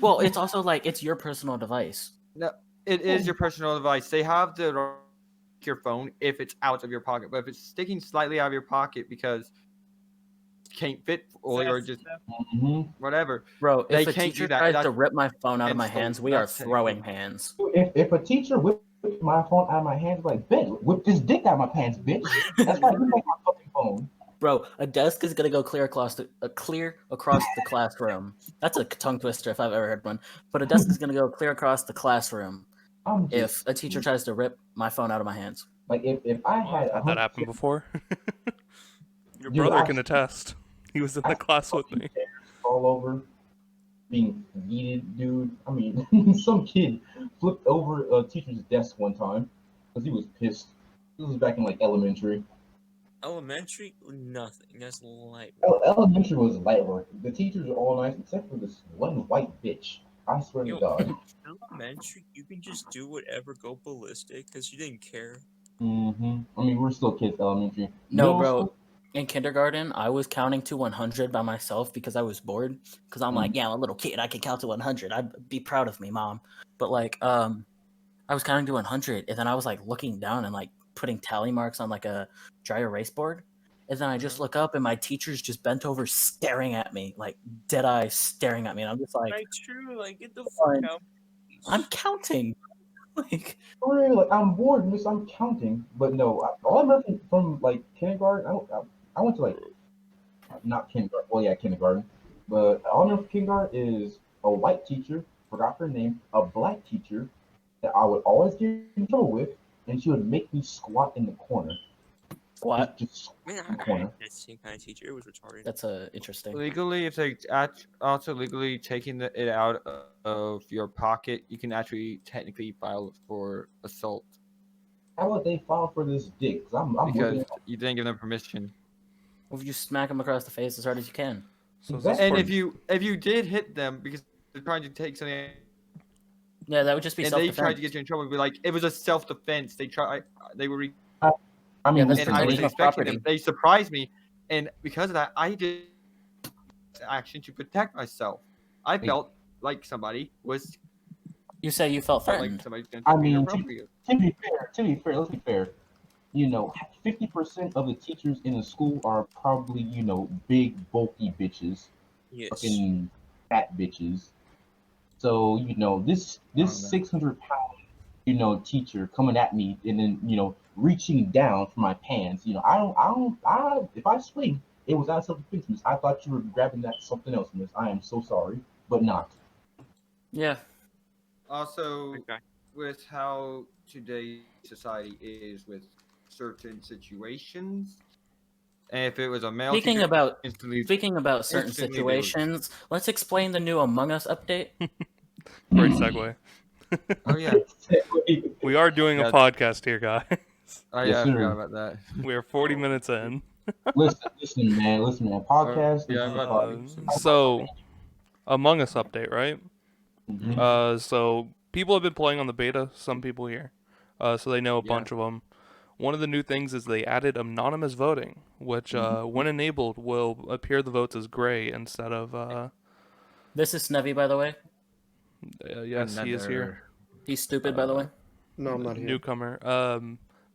well, it's also like it's your personal device. it is your personal device. They have the right to take your phone if it's out of your pocket, but if it's sticking slightly out of your pocket because it can't fit fully or just Mhm. whatever. Bro, They if a can't do teacher that. tries to That's rip my phone out of my against the- hands, we are that's throwing technically- hands. If a teacher whipped my phone out of my hands, like, bitch, whip this dick out of my pants, bitch. That's why you take my fucking phone. Bro, a desk is gonna go clear across the classroom. That's a tongue twister if I've ever heard one. But a desk is gonna go clear across the classroom I'm if just a teacher tries to rip my phone out of my hands. like, if I had had that happen before. Your Dude, brother I- can attest. He was in the class with me. all over, being yeeted, dude. I mean, some kid flipped over a teacher's desk one time because he was pissed. This was back in like elementary. Elementary, nothing. That's light. Elementary was light work. The teachers are all nice except for this one white bitch. I swear to Yo, God. elementary, you can just do whatever, go ballistic, because you didn't care. Mm-hmm. I mean, we're still kids, elementary. No, Middle bro. school- In kindergarten, I was counting to 100 by myself because I was bored. Because I'm like, yeah, I'm a little kid. I can count to 100. I'd be proud of me, mom. But like, I was counting to 100, and then I was like looking down and like putting tally marks on like a dry erase board. And then I just look up, and my teacher's just bent over, staring at me, like dead eye staring at me. And I'm just like, Like, true, like, get the Fine. fuck out. I'm counting. Like, For real, like, I'm bored, miss. I'm counting. But no, all I remember from like kindergarten, I went to like not kindergarten. Well, yeah, kindergarten. But all I remember from kindergarten is a white teacher, forgot her name, a black teacher that I would always get in trouble with, and she would make me squat in the corner. what? Just Man, in the I corner. had that same kind of teacher. It was retarded. That's interesting. legally, if they also legally taking it out of your pocket, you can actually technically file for assault How would they file for this dick? Because I'm because looking. you didn't give them permission. If you smack them across the face as hard as you can. So is That's this And for- if you did hit them because they're trying to take something Yeah, that would just be and they self-defense. tried to get you in trouble, it'd be like it was a self-defense. They were I mean, Yeah, that's and for I was invasion of expecting property. them. They surprised me, and because of that, I did action to protect myself. I Hey. felt like somebody was You say you felt like threatened. somebody's going I to be mean, appropriate. to be fair, let's be fair. 50% of the teachers in the school are probably, big, bulky bitches, Yes. fucking fat bitches. So, this know. 600-pound, teacher coming at me and then, reaching down for my pants. You know, if I swing, it was out of self-defense, miss. I thought you were grabbing that something else, miss. I am so sorry, but not. Yeah. Also, Okay. with how today's society is with certain situations, and if it was a male Speaking teacher, about instantly, certain instantly they would- situations, let's explain the new Among Us update. Great segue. oh yeah, We are doing a Yeah. podcast here, guys. oh Yes, yeah, I sir. forgot about that. We are 40 minutes in. listen, man. Podcast. yeah, is but- about- So, Among Us update, right? Mhm. So people have been playing on the beta. Some people here, so they know a Yeah. bunch of them. One of the new things is they added anonymous voting, which, when enabled, will appear the votes as gray instead of. This is Snevy, by the way. Yes, he is here. He's stupid, by the way. No, I'm not here. Newcomer.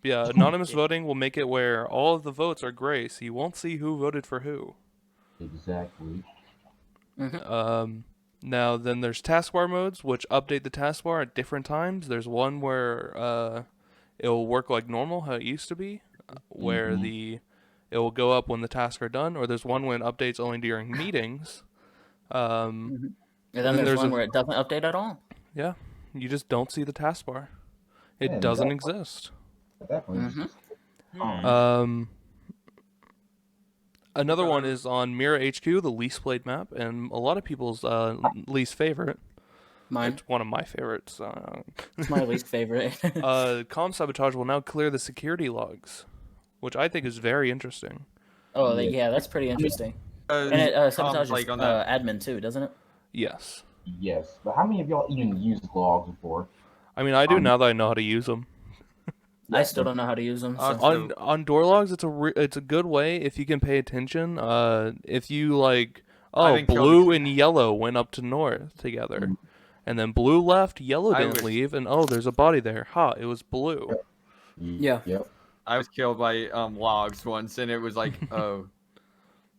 Yeah, anonymous voting will make it where all of the votes are gray, so you won't see who voted for who. Exactly. Now then there's taskbar modes, which update the taskbar at different times. There's one where it'll work like normal, how it used to be, where it will go up when the tasks are done, or there's one when it updates only during meetings. And then then there's there's one a- where it doesn't update at all. Yeah, you just don't see the taskbar. It Yeah, doesn't exactly. exist. At that point, it's Mhm. just, Another one is on Mira HQ, the least played map, and a lot of people's least favorite. Mine. It's one of my favorites. It's my least favorite. Comm Sabotage will now clear the security logs, which I think is very interesting. Oh, yeah, that's pretty interesting. Because, And it sabotages like on that, admin too, doesn't it? Yes. yes. But how many of y'all even used logs before? I mean, I do now that I know how to use them. I still don't know how to use them. So. So- On door logs, it's a good way if you can pay attention. If you like, been killed- blue and yellow went up to north together, and then blue left, yellow I didn't wish- leave, and there's a body there. Ha, it was blue. Yeah. Yep. I was killed by logs once, and it was like, oh,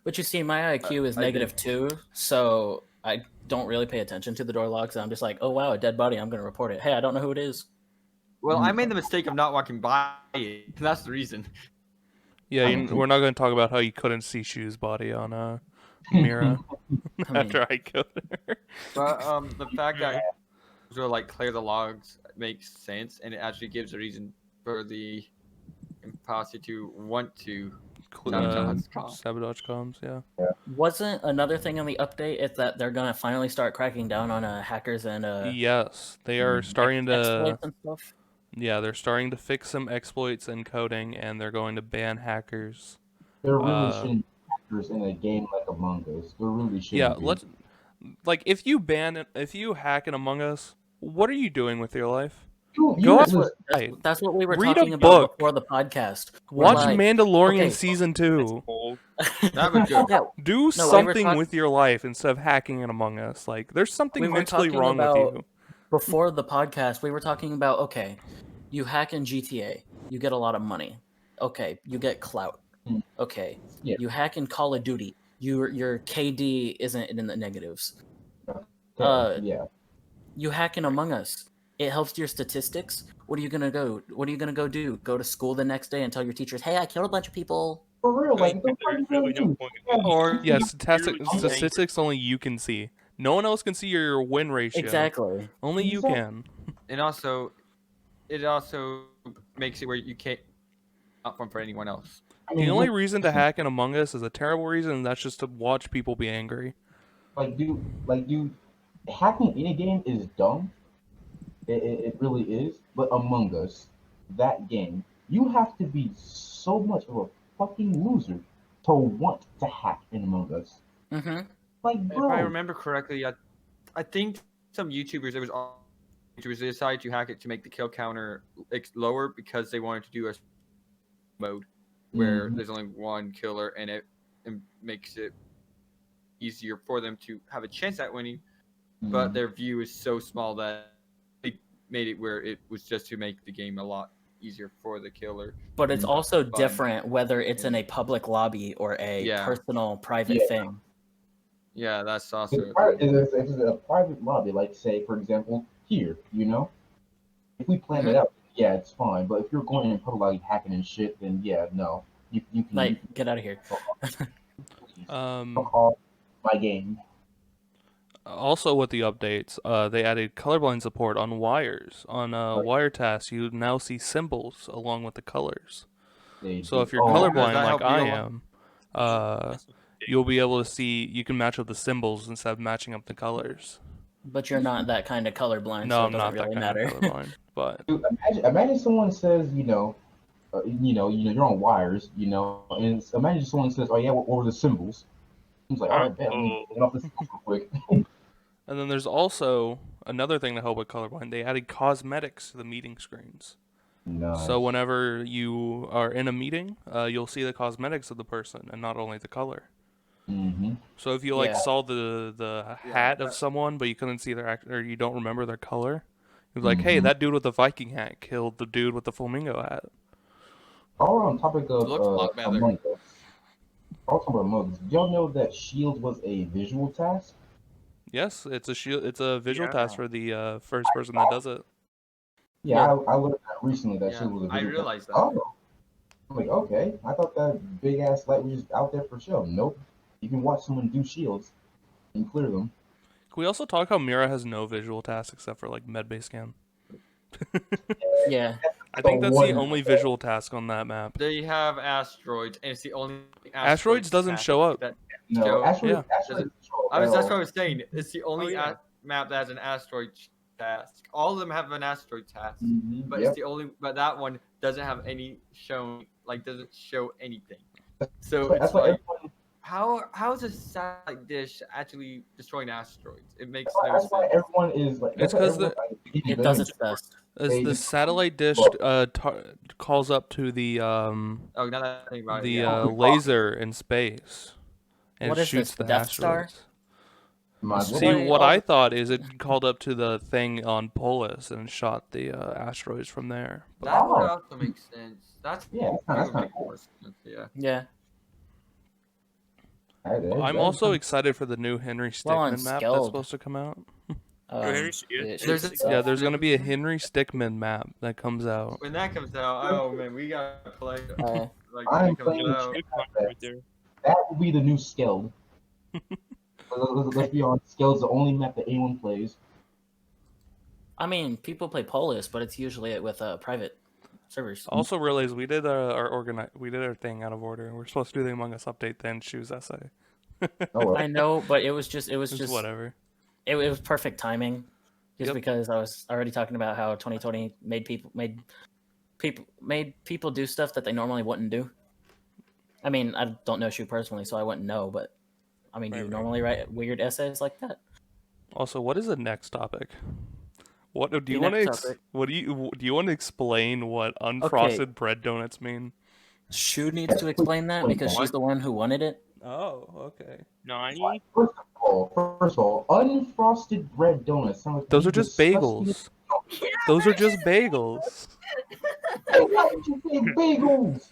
But you see, my IQ is I did. -2, so I don't really pay attention to the door logs. I'm just like, oh wow, a dead body. I'm gonna report it. Hey, I don't know who it is. well, I made the mistake of not walking by it. That's the reason. Yeah, I mean- we're not going to talk about how you couldn't see Shu's body on Mira I mean, after I killed her. But the fact that to like clear the logs makes sense, and it actually gives a reason for the imposter to want to sabotage comms. Sabotage comms, yeah. wasn't another thing on the update is that they're gonna finally start cracking down on hackers and Yes, they are starting to. exploits and stuff. Yeah, they're starting to fix some exploits and coding, and they're going to ban hackers. There really Uh, shouldn't be hackers in a game like Among Us. There really shouldn't Yeah, be. let's. Like, if you hack in Among Us, what are you doing with your life? You Go guys- outside. That's what we were Read a talking book. about before the podcast. We're Watch like, Mandalorian okay. season 2. That was good. Yeah, Do we were something talk- with your life instead of hacking in Among Us. Like, there's something We were mentally talking wrong with about- you. before the podcast, we were talking about okay, you hack in GTA, you get a lot of money. Okay, you get clout. Mm. Okay, Yeah. you hack in Call of Duty, your KD isn't in the negatives. Yeah. You hack in Among Us, it helps your statistics. What are you gonna go? What are you gonna go do? Go to school the next day and tell your teachers, "Hey, I killed a bunch of people." For real, like, There's really no point. Or Yeah, You statistics only you can see. No one else can see your win ratio. Exactly. Only you Exactly. can. and it also makes it where you can't not fun for anyone else. I The mean, only look, reason to hack in Among Us is a terrible reason, and that's just to watch people be angry. dude, hacking in a game is dumb. It really is. But Among Us, that game, you have to be so much of a fucking loser to want to hack in Among Us. Mm-hmm. Like, If I bro, remember correctly, I think some YouTubers, YouTubers, they decided to hack it to make the kill counter lower because they wanted to do a mode where Mhm. there's only one killer, and it makes it easier for them to have a chance at winning. But Mhm. their view is so small that they made it where it was just to make the game a lot easier for the killer. But it's Mm. also Fun. different whether it's in a public lobby or a Yeah. personal private Yeah. thing. Yeah, that's also If it's a private lobby, like say, for example, here, if we plan it out, yeah, it's fine. But if you're going in public like hacking and shit, then yeah, no. You can Like, get out of here. please Um, fuck off my game. Also, with the updates, they added colorblind support on wires. On wire tasks, you now see symbols along with the colors. So if you're Oh, Does colorblind that like help I you a lot? am, you'll be able to see. You can match up the symbols instead of matching up the colors. But you're not that kind of colorblind, No, so it I'm doesn't not really that kind matter. of colorblind. But dude, imagine someone says, you're on wires, and imagine someone says, oh yeah, what were the symbols? It's like, all right, bet, let me get off the symbols real quick. and then there's also another thing to help with colorblind. They added cosmetics to the meeting screens. Nice. So whenever you are in a meeting, you'll see the cosmetics of the person and not only the color. Mm-hmm. So if you like Yeah. saw the Yeah, hat of that- someone, but you couldn't see their act, or you don't remember their color, you're like, hey, Mhm. that dude with the Viking hat killed the dude with the flamingo hat. While we're on topic of Looks a lot better. Among Us, I'll talk about Among Us. Did y'all know that Shield was a visual task? Yes, it's a shield. It's a visual task Yeah. for the first person that does it. Yeah, I learned that recently that Yeah, Shield was a I visual realized task. that. Oh. I'm like, okay. I thought that big ass light was just out there for show. Nope. You can watch someone do shields and clear them. Can we also talk how Mira has no visual tasks except for like medbay scan? Yeah. I think that's the one- only visual task on that map. They have asteroids, and it's the only Asteroids doesn't task show up. That, No, Joe, actually, yeah. actually, that's what I was saying. It's the only yeah. map that has an asteroid task. All of them have an asteroid task, Mhm, but yep. it's the only. But that one doesn't have any shown. Like, doesn't show anything. So That's it's why like, everyone, how is a satellite dish actually destroying asteroids? It makes that's why, no that's why sense. everyone is like. It's that's why 'cause everyone, like, It does its best. As They the just- satellite dish calls up to the Oh, now that I think about it, yeah. laser in space, and What it is shoots this, the the Death Star? asteroids. Might as well. See, Wait, what oh. I thought is it called up to the thing on Polis and shot the asteroids from there. But That would Oh. also make sense. That's Yeah, that's would kinda make cool. more sense. Yeah. Yeah. I'm also excited for the new Henry Well, on Stickmin map that's Skeld. supposed to come out. There's it There's shoots a- itself. Yeah, there's gonna be a Henry Stickmin map that comes out. When that comes out, oh man, we gotta play. Uh, Like I'm when it comes playing the out. good one right there. That will be the new Skeld. Let's be honest. Skeld's the only map that anyone plays. I mean, people play Polis, but it's usually with private servers. Also realized we did we did our thing out of order. We're supposed to do the Among Us update then choose essay. Oh well. I know, but it was just It's whatever. it was perfect timing, just Yep. because I was already talking about how 2020 made people do stuff that they normally wouldn't do. I mean, I don't know Shu personally, so I wouldn't know, but I mean, do you Right. normally write weird essays like that? Also, what is the next topic? What do The you want next to topic. what do you want to explain what unfrosted bread donuts mean? Shu needs to explain that because she's the one who wanted it. Oh, okay. Nani? First of all, unfrosted bread donuts sound like Those the are just disgustingest- bagels. Those are just bagels. Hey, why did you say bagels?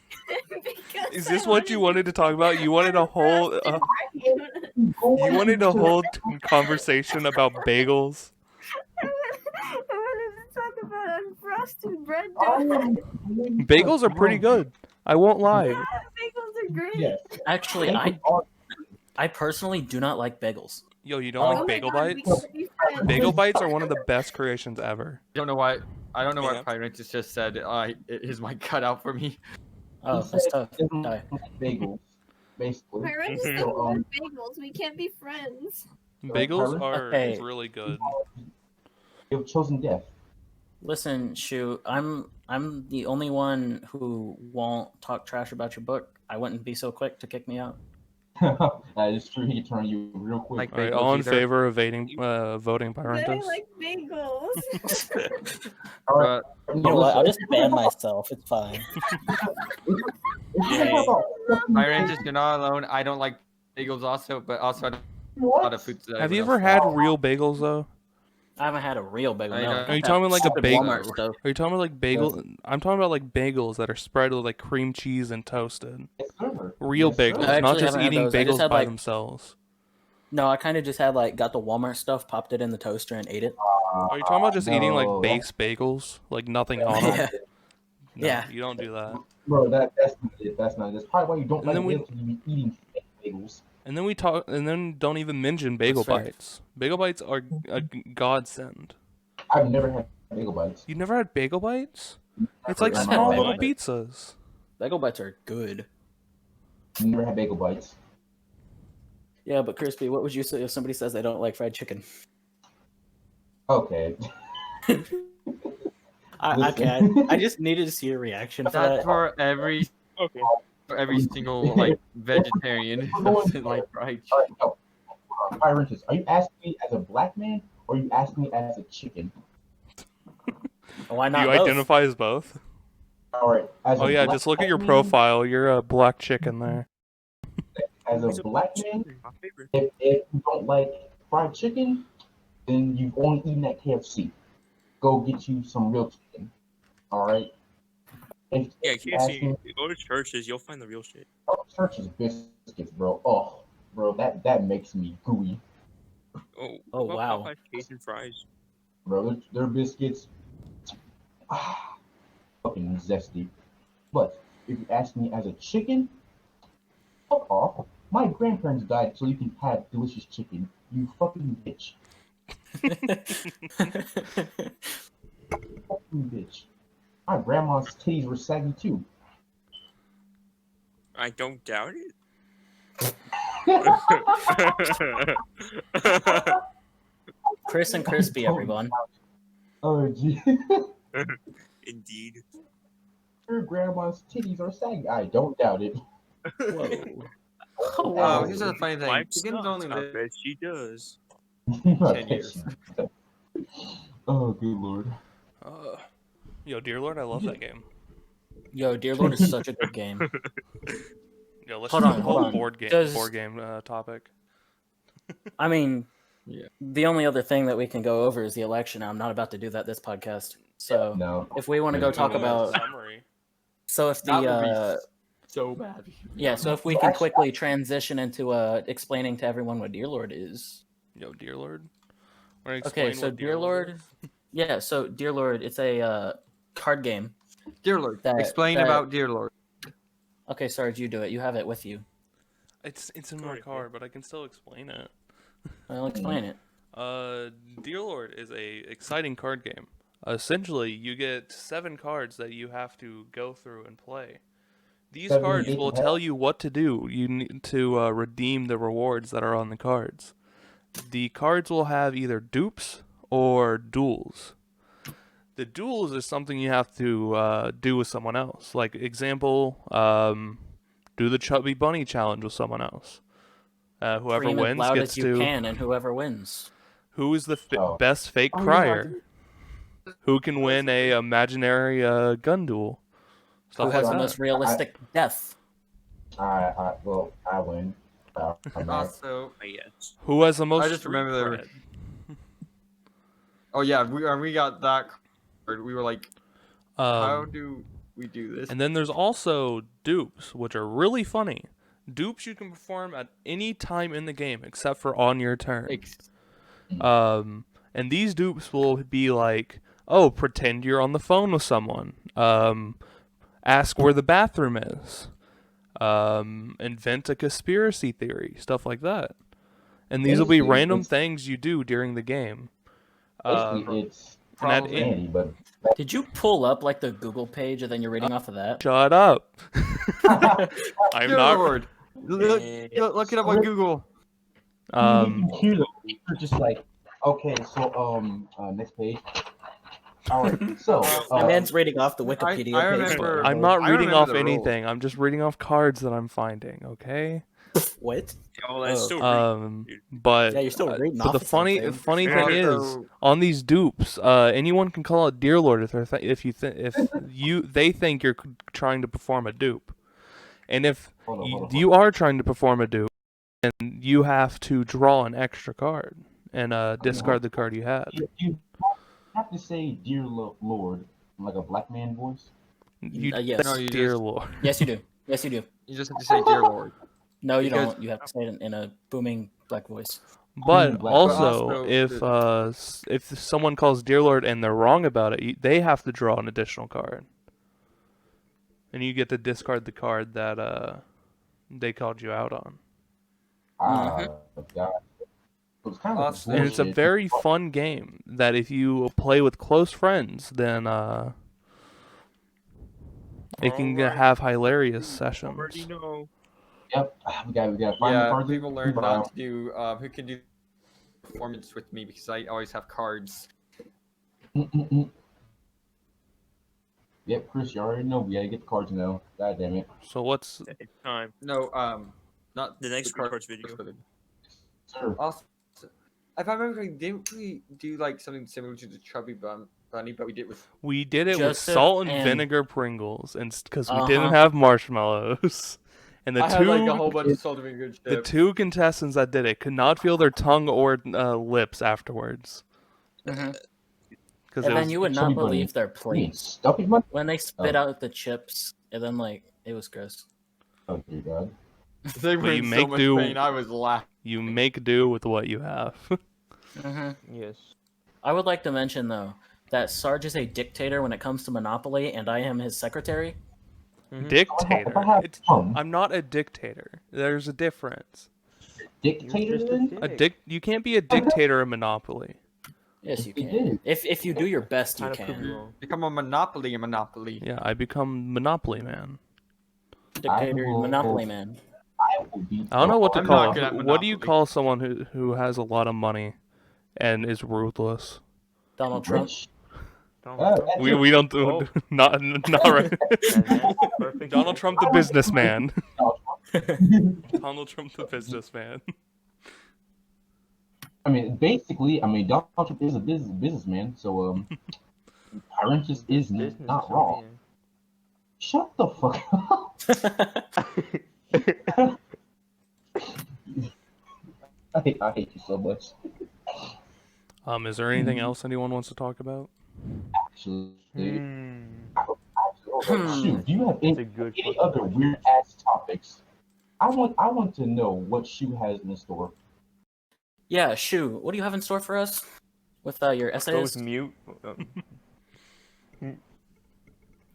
Because Is I this what you wanted to talk about? You wanted a whole you wanted a whole conversation about bagels? I wanted to talk about unfrosted bread I donuts. am- Bagels are pretty good. I won't lie. Bagels are great. Yes. Actually, I personally do not like bagels. Yo, you don't Oh like my bagel God, we bites? could be friends. Bagel bites are one of the best creations ever. I don't know why. I don't know Yeah. what Pyrentis just said. His mic cut out for me. Oh, that's tough. Doesn't Die. like bagels, basically. My friend just Mhm. doesn't like bagels. We can't be friends. Bagels are Okay. really good. You've chosen death. Listen, Shu, I'm the only one who won't talk trash about your book. I wouldn't be so quick to kick me out. That is true. He can turn you real quick. Like All right, bagels all in either. favor of voting But I Pyrentis? like bagels. All right. You know what? I'll just ban myself. It's fine. Pyrentis, you're not alone. I don't like bagels also, but also I don't a lot of foods that Have you everyone ever else had real bagels though? I haven't had a real bagel. I No. know. Are you talking about like a Stupid bagel? Walmart stuff. Are you talking about like bagel? I'm talking about like bagels that are spread with like cream cheese and toasted. Real Yes, sir. bagels, I not actually just haven't had eating those. I just bagels had, by like- themselves. No, I kind of just had got the Walmart stuff, popped it in the toaster, and ate it. Are you talking about just eating like no, base bagels, like nothing on them? Yeah. No, Yeah. you don't do that. Bro, that's not it. That's not it. That's probably why you don't And like then we- bagels, 'cause you be eating fake bagels. And then we talk, and then don't even mention bagel fair. bites. Bagel bites are a godsend. I've never had bagel bites. You never had bagel bites? It's Never like in my small life. little pizzas. Bagel bites are good. Never had bagel bites. Yeah, but Crispy, what would you say if somebody says they don't like fried chicken? Okay. I just needed to see your reaction for That's that. for every Okay. single like vegetarian who doesn't like fried All chicken. right, no. Priorities. Are you asking me as a black man or are you asking me as a chicken? Why Do not you both? identify as both? All right. As Oh a yeah, black just look at your man- profile. You're a black chicken there. As a He's black man, my favorite. if you don't like fried chicken, then you've only eaten at KFC. Go get you some real chicken. All right. Yeah, If you ask KFC. me, You go to churches, you'll find the real shit. Church's biscuits, bro. Oh, bro, that makes me gooey, Oh, Oh, what wow. about Popeyes Cajun fries? bro. Their biscuits, fucking zesty. But if you ask me as a chicken, fuck off. My grandparents died so you can have delicious chicken. You fucking bitch. Fucking bitch. My grandma's titties were saggy too. I don't doubt it. Chris and Crispy, everyone. Oh, gee. Indeed. Your grandma's titties are saggy. I don't doubt it. Whoa. Oh, here's the funny thing. Life Chickens sucks. only I live bet she does. 10 years. Oh, good lord. Yo, Dear Lord, I love that game. Yo, Dear Lord is such a good game. Yo, let's Hold do on, the hold whole on. board Does- game topic. I mean, Yeah. the only other thing that we can go over is the election. I'm not about to do that this podcast. So No. if we want to go talk Ooh, about, summary. so if That the would be so bad. yeah, so if we can quickly transition into explaining to everyone what Dear Lord is. Yo, Dear Lord. Wanna Okay, explain so what Dear Lord, yeah, so Dear Lord, it's a card game. Dear Lord, That- explain that- about Dear Lord. Okay, Sarge, you do it. You have it with you. It's in my Sorry, card, but I can still explain it. I'll explain it. Dear Lord is a exciting card game. Essentially, you get 7 cards that you have to go through and play. These 7 cards each will have- tell you what to do. You need to redeem the rewards that are on the cards. The cards will have either dupes or duels. The duels is something you have to do with someone else. Like example, do the Chubby Bunny challenge with someone else. Whoever Scream as wins loud gets as you to. can, and whoever wins. Who is the Oh. best fake Oh, yeah, crier? Who can win a imaginary gun duel? Who Stuff has like the that. most realistic death? I win. I'm not. Also, I guess. Who has the most? I just street remember there were- cred? oh yeah, we got that card. We were like, how Um, do we do this? and then there's also dupes, which are really funny. Dupes you can perform at any time in the game except for on your turn. And these dupes will be like, oh, pretend you're on the phone with someone. Ask where the bathroom is. Invent a conspiracy theory, stuff like that. And these will be Basically, random it's- things you do during the game. Basically, it's and at probably- Andy, but Did you pull up like the Google page and then you're reading off of that? Shut up. I'm Dear not. Lord, look it up on Google. you're just like, okay, so next page. All right, so My man's reading off the Wikipedia I page. remember- I'm not I reading remember off the rules. anything. I'm just reading off cards that I'm finding. Okay. What? Oh, that's Oh. still reading. But Yeah, you're still reading but off the of funny something. funny Yeah, thing is so- on these dupes, anyone can call it Dear Lord if they think you're trying to perform a dupe, and if hold on. you are trying to perform a dupe, then you have to draw an extra card and discard the card you had. You have to say "Dear Lord" in like a black man voice. You, yes. No, you Dear just- Lord. Yes, you do. Yes, you do. You just have to say Dear Lord. No, you Because- don't. You have to say it in a booming black voice. But Black also, also, if someone calls Dear Lord and they're wrong about it, they have to draw an additional card, and you get to discard the card that they called you out on. Ah, God. It was kind of Also- And it's a bullshit. very fun game that if you play with close friends, then it can Alright, have hilarious already sessions. know. Yep. We got to find the Yeah, cards. people learn not to do who can do performance with me because I always have cards. Yep, Chris, you already know we gotta get the cards now. God damn it. So what's It's time. No, not The next card- cards video. Sir. Also, if I remember correctly, didn't we do like something similar to the Chubby Bunny, but we did with we did it with Joseph salt and and- vinegar Pringles, and because we Uh-huh. didn't have marshmallows, and I had like a whole bunch of salt and vinegar chips. the two contestants that did it could not feel their tongue or lips afterwards. Mhm. Because And then you would not Chubby Bunny. believe their You mean plates stuffing money? when they spit Oh. out the chips, and then like it was gross. Oh dear God. They were you in so make much do- pain. I was laughing. you make do with what you have. hmm Yes. I would like to mention though that Sarge is a dictator when it comes to Monopoly, and I am his secretary. Dictator. If I have It's- tongue, I'm not a dictator. There's a difference. dictator You're just then? A you can't be a dictator in Monopoly. Yes, you He can. did. If you do your best, you Kind of prove you can. wrong. Become a Monopoly in Monopoly. Yeah, I become Monopoly Man. Dictator, will- Monopoly man. I will be. I don't know what to I'm call not good at it. What do you Monopoly. call someone who has a lot of money and is ruthless? Donald Trump. Rich. Donald Trump. that's We don't do Oh. not right. That's the perfect Donald Trump the businessman. it. Donald Trump the businessman. I mean, basically, I mean, Donald Trump is a businessman, so Tyrant just is business not wrong. man. Shut the fuck up. I hate you so much. Is there anything else anyone wants to talk about? Actually, Hmm. shoot, do you have That's a any good any fucking other question. weird ass topics? I want to know what Shu has in store. Yeah, Shu, what do you have in store for us with your Goes essays? mute.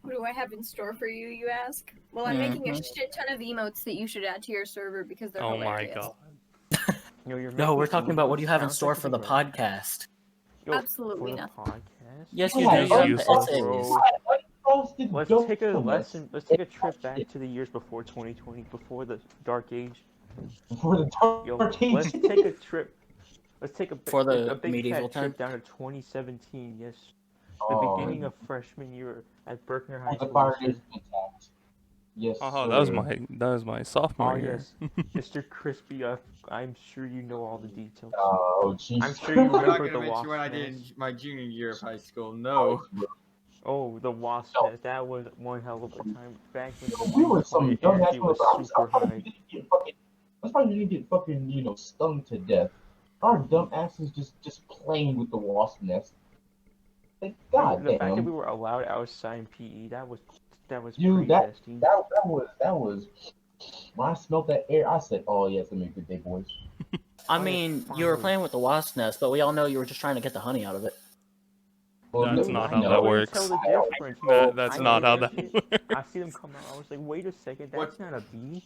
What do I have in store for you, you ask? Well, I'm making a shit ton of emotes that you should add to your server because they're Oh my hilarious. god. Yo, you're No, making we're it talking about what do you have in sound store like for the you're- podcast. Yo, Absolutely for the nothing. podcast? Yes, Yeah, you do. it's You have the useless, essays. bro. Let's Let's take a lesson. Let's take a trip back to the years before 2020, before the dark age. for the Yo, dark age. let's take a trip. Let's take For the a big medieval fat time? trip down to 2017. Yes, the Oh, beginning of freshman year at Berkner High the School. fire yes, is intact. Yes. Oh, that was sir. my sophomore Oh year. yes, Mr. Crispy. I'm sure you know all the details. Oh, jeez. I'm sure you I'm not remember gonna the mention when I wasp did nest. my junior year of high school. No. Oh, the wasp No. nest. That was one hell of a time back when the We were some atomic young ass energy was motherfuckers. super high. I'm surprised you didn't get fucking, stung to death. Our dumb asses just playing with the wasp nest. Like, god the fact that damn. we were allowed outside in PE, that was Dude, pretty nasty. That was when I smelled that air, I said, oh yeah, it's gonna be a good day, boys. I Oh, mean, you were finally. playing with the wasp nest, but we all know you were just trying to get the honey out of it. Well, That's no, not I how know. that couldn't works. Tell the difference. That's I not how noticed that it. works. I see them come out. I was like, wait a second, that's not a bee.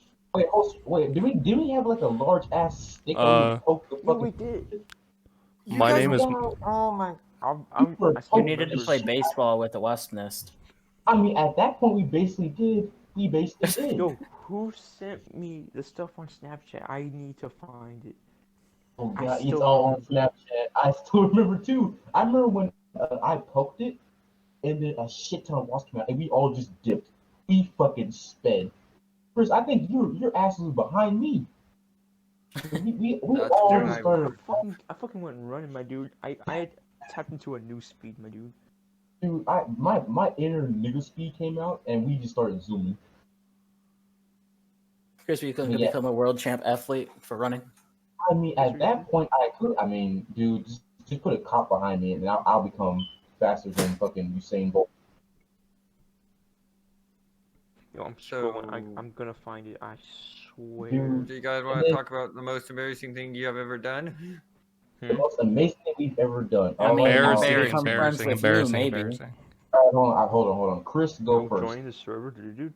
Wait, do we have like a large ass stick where we poke the Yeah, fucking we did. My name is Oh my. I You still You needed to remember play it. baseball with the wasp nest. I mean, at that point, we basically did. Yo, who sent me the stuff on Snapchat? I need to find it. Oh I god, it's still all on Snapchat. I still remember too. I remember when I poked it, and then a shit ton of wasps came out, and we all just dipped. We fucking sped. First, I think your ass was behind me. We That's all right. just started. I fucking went running, my dude. I had tapped into a new speed, my dude. Dude, my inner nigga speed came out, and we just started zooming. Chris, you going to Yeah. become a world champ athlete for running? I mean, at that point, I could. I mean, dude, just put a cop behind me, and I'll become faster than fucking Usain Bolt. Yo, I'm So- scrolling. I'm gonna find it. I swear. Dude. Do you guys want to talk about the most embarrassing thing you have ever done? The most amazing thing we've ever done. I mean, Embarrassing, embarrassing. Become friends embarrassing, with you, embarrassing, maybe. embarrassing. All right, hold on. Chris, go Go first. join the server. Do.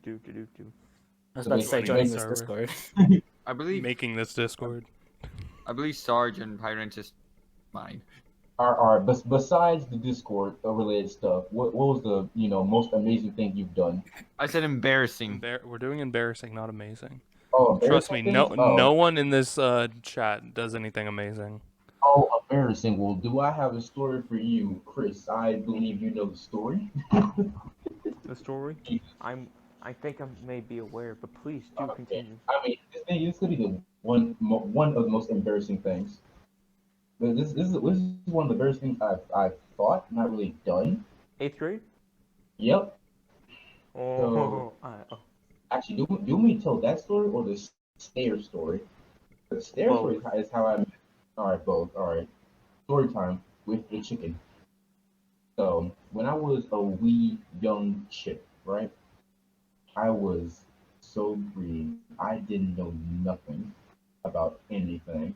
I was about to say Joining joining the this server. Discord. I believe Making this Discord. Sarge and Pyrantis is mine. All right. Besides the Discord related stuff, what was the most amazing thing you've done? I said embarrassing. We're doing embarrassing, not amazing. Oh, Trust me, embarrassing things? no one in this chat does anything amazing. Oh, embarrassing. Well, do I have a story for you, Chris? I believe you know the story. The story? I think I may be aware, but please do Okay. continue. I mean, this could be the one of the most embarrassing things. But this is one of the embarrassing things I've thought, not really done. 8th grade? Yep. Oh. Actually, do you want me to tell that story or the stair story? The stair story is how I met. All right, both. All right. Story time with the chicken. So when I was a wee young chick, right? I was so green. I didn't know nothing about anything.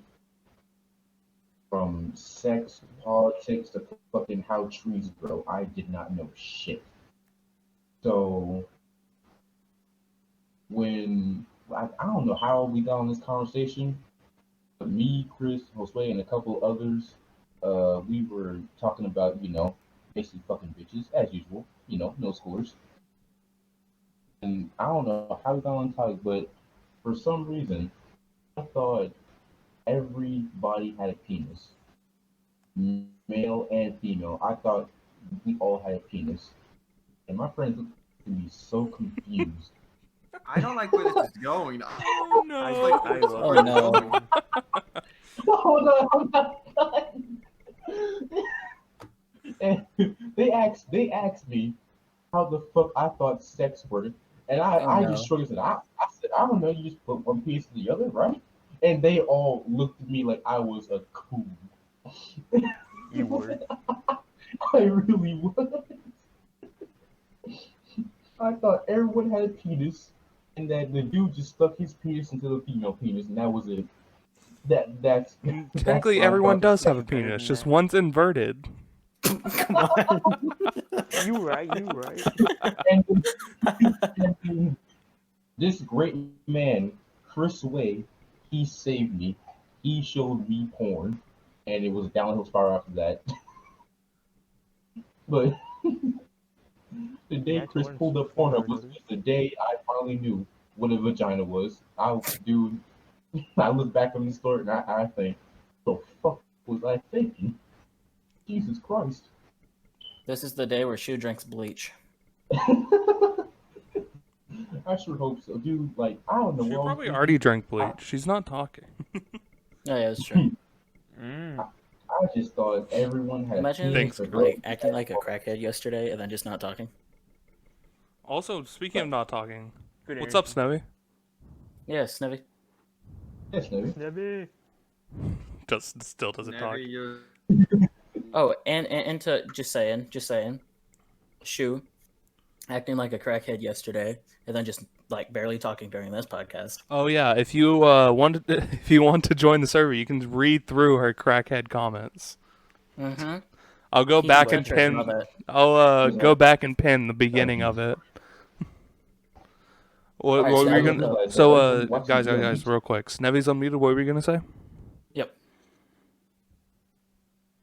From sex, politics, to fucking how trees grow. I did not know shit. So when I don't know how we got on this conversation, but me, Chris, Josue, and a couple others, we were talking about, basically fucking bitches, as usual, no schoolers. And I don't know how we got on topic, but for some reason, I thought everybody had a penis, male and female. I thought we all had a penis, and my friends looked at me so confused. I don't like where this is going. Oh no! I was like, I love Oh, it. no. Hold on, I'm not done. And they asked me how the fuck I thought sex worked, and I no. just shrugged and said, I said, I don't know, you just put one piece to the other, right? And they all looked at me like I was a coon. You were. I really was. I thought everyone had a penis, and that the dude just stuck his penis into the female penis, and that was it. That's Technically, what I everyone thought does have a better than penis, just that. one's inverted. Come on. You right. and this great man, Chris Way, he saved me. He showed me porn, and it was a downhill spiral after that. But the day Yeah, Chris Jordan's pulled up porn porn up was already. the day I finally knew what a vagina was. Dude, I look back on the story and I think, the fuck was I thinking? Jesus Christ. This is the day where Shu drinks bleach. I sure hope so, dude. Like, I don't know. She what I was probably thinking. already drank bleach. She's not talking. Oh, yeah, that's true. I just thought everyone had Imagine Thanks, like acting like a crackhead yesterday and then just not talking. Also, speaking of not talking, Good what's up, Snowy? Yeah, Snivy. Yes, no. Snubby. Still doesn't talk. Never you- Oh, and to just saying, Shu acting like a crackhead yesterday and then just like barely talking during this podcast. Oh yeah, if you want to join the server, you can read through her crackhead comments. Mm-hmm. I'll go He's back and butchered pin. all that. I'll go back and pin the beginning of it. What Alright, were so you now gonna? look- So watch guys, the guys, real quick. Snevy's unmuted. What were you gonna say? Yep.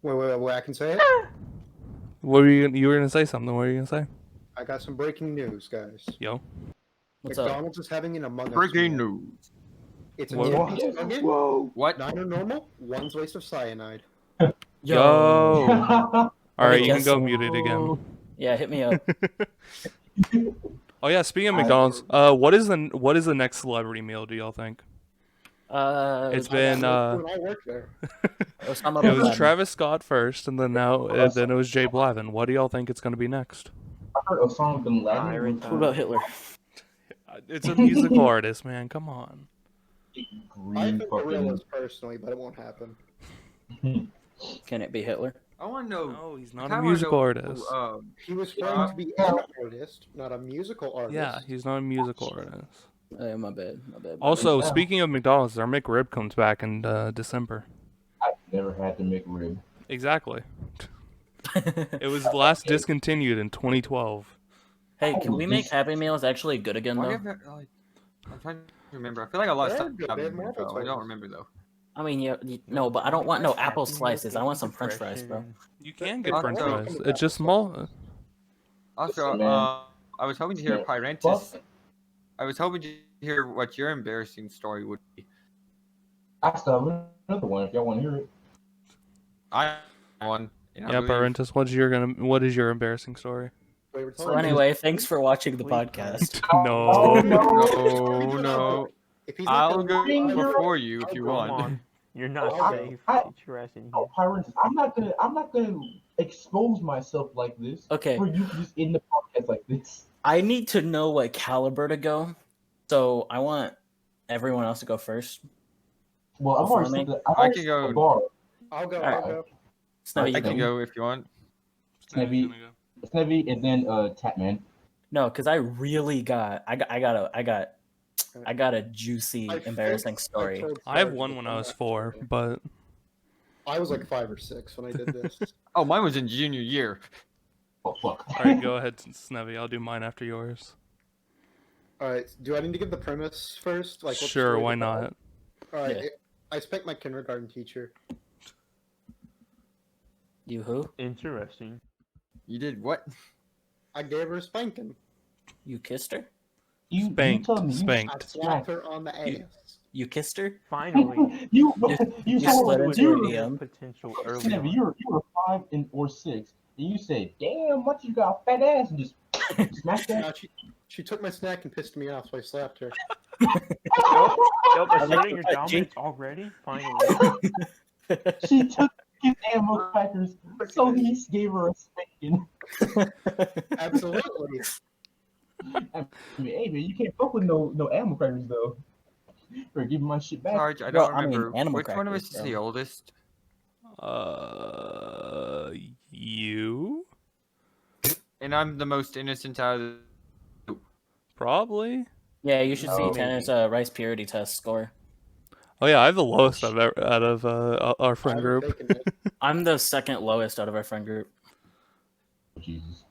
Wait, I can say it? What were you were gonna say something? What were you gonna say? I got some breaking news, guys. Yo. What's up? McDonald's is having an Among Us Breaking meal. news. It's a Whoa. chicken nugget, Whoa. What? 9 are normal, 1's waste of cyanide. Yo. All right, you can guess go so. muted again. Yeah, hit me up. Oh yeah, speaking of McDonald's, what is the next celebrity meal? Do y'all think? It's been When I worked there. Osama it bin was Laden. Travis Scott first, and then then it was Jay Blavin. What do y'all think it's gonna be next? I heard Osama bin Laden. Iron What about Hitler? It's a musical artist, man. Come on. I Green think fucking. gorillas personally, but it won't happen. Can it be Hitler? I want to know. No, he's I not a kinda wanna musical know artist. who, He was trying to be an artist, not a musical artist. Yeah, he's not a musical artist. My bad. Also, Yeah. speaking of McDonald's, our McRib comes back in December. Never had to make rib. Exactly. It was last discontinued in 2012. Hey, can we make This- Happy Meals actually good again Why though? have there, like, I'm trying to remember. I feel like a lot of They're stuff. good. They have Marvel I don't toys. remember though. I mean, no, but I don't want no Happy apple Meal slices. I want gave some me French fries, bro. depression. You can get Also- French Also- fries. It's just small. Also, Listen, man. I was hoping to hear Yeah, Pyrantis. Fuck. I was hoping to hear what your embarrassing story would be. I still have another one if y'all want to hear it. I one. and I Yeah, believe- Parentis, what is your embarrassing story? Wait, we're So telling you- anyway, thanks for watching the Please, podcast. No. No, no. If he's not I'll gonna go bring your- before you if you Come want. on. You're not I- safe. I- Get your ass in here. Oh, Pirates, I'm not gonna expose myself like this. Okay. For you to just end the podcast like this. I need to know what caliber to go, so I want everyone else to go first. Well, I've Before already me? set the, I I've already can set go- the bar. I'll go. Alright. I'll go. Snowy, you I can go. go if you want. Snevy, Snevy, and then Tatman. No, because I really got a juicy, I embarrassing fixed- story. told I have Sarge one to when come I was back 4, to me. but I was like 5 or 6 when I did this. Oh, mine was in junior year. Oh fuck. all right, go ahead, Snevy. I'll do mine after yours. All right. Do I need to give the premise first? Like, what the Sure, story's why about? not? All right. Yeah. I spanked my kindergarten teacher. You who? Interesting. You did what? I gave her a spanking. You kissed her? You Spanked, tell me you spanked. I smacked. slapped her on the ass. You kissed her? Finally. you You told slid me into you her were- DM. Potential early. Snevy, on. you were 5 or 6, and you said, "Damn, what you got a fat ass," and just smacked Now, that. she took my snack and pissed me off, so I slapped her. Yup, I like asserting your that, dominance already. Finally. She took his ammo crackers, so he gave her a spanking. Absolutely. I mean, hey man, you can't fuck with no ammo crackers though. For giving my shit back. Sarge, I Well, don't I mean, remember. animal Which one of us crackers, is so- the oldest? You? And I'm the most innocent out of the... Probably. Yeah, you should see No. Tanner's rice purity test score. Oh yeah, I have the lowest out of our friend I'm group. faking it. I'm the second lowest out of our friend group. Jesus.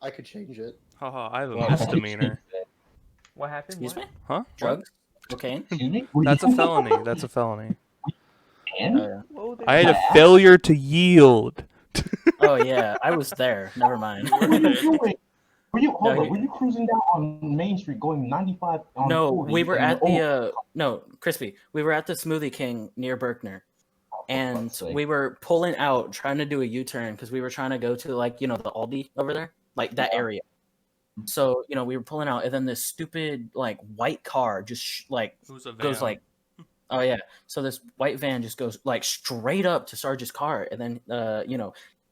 I could change it. Haha, I have a Well, misdemeanor. What happened? Excuse What? me? Huh? Drugs? Cocaine? Excuse me? Were That's a you- felony. That's a felony. And? Oh, yeah. Whoa there. I had a failure to yield. Oh, yeah. I was there. Never mind. What were you doing? Hold No, on, you- were you cruising down on Main Street going 95 on No, 40? we were and- at the no, Crispy. We were at the Smoothie King near Berkner, and fuck's sake. we were pulling out, trying to do a U-turn because we were trying to go to the Aldi over there, like that Yeah. area. So we were pulling out, and then this stupid like white car just It was a goes van. like, oh yeah. So this white van just goes like straight up to Sarge's car, and then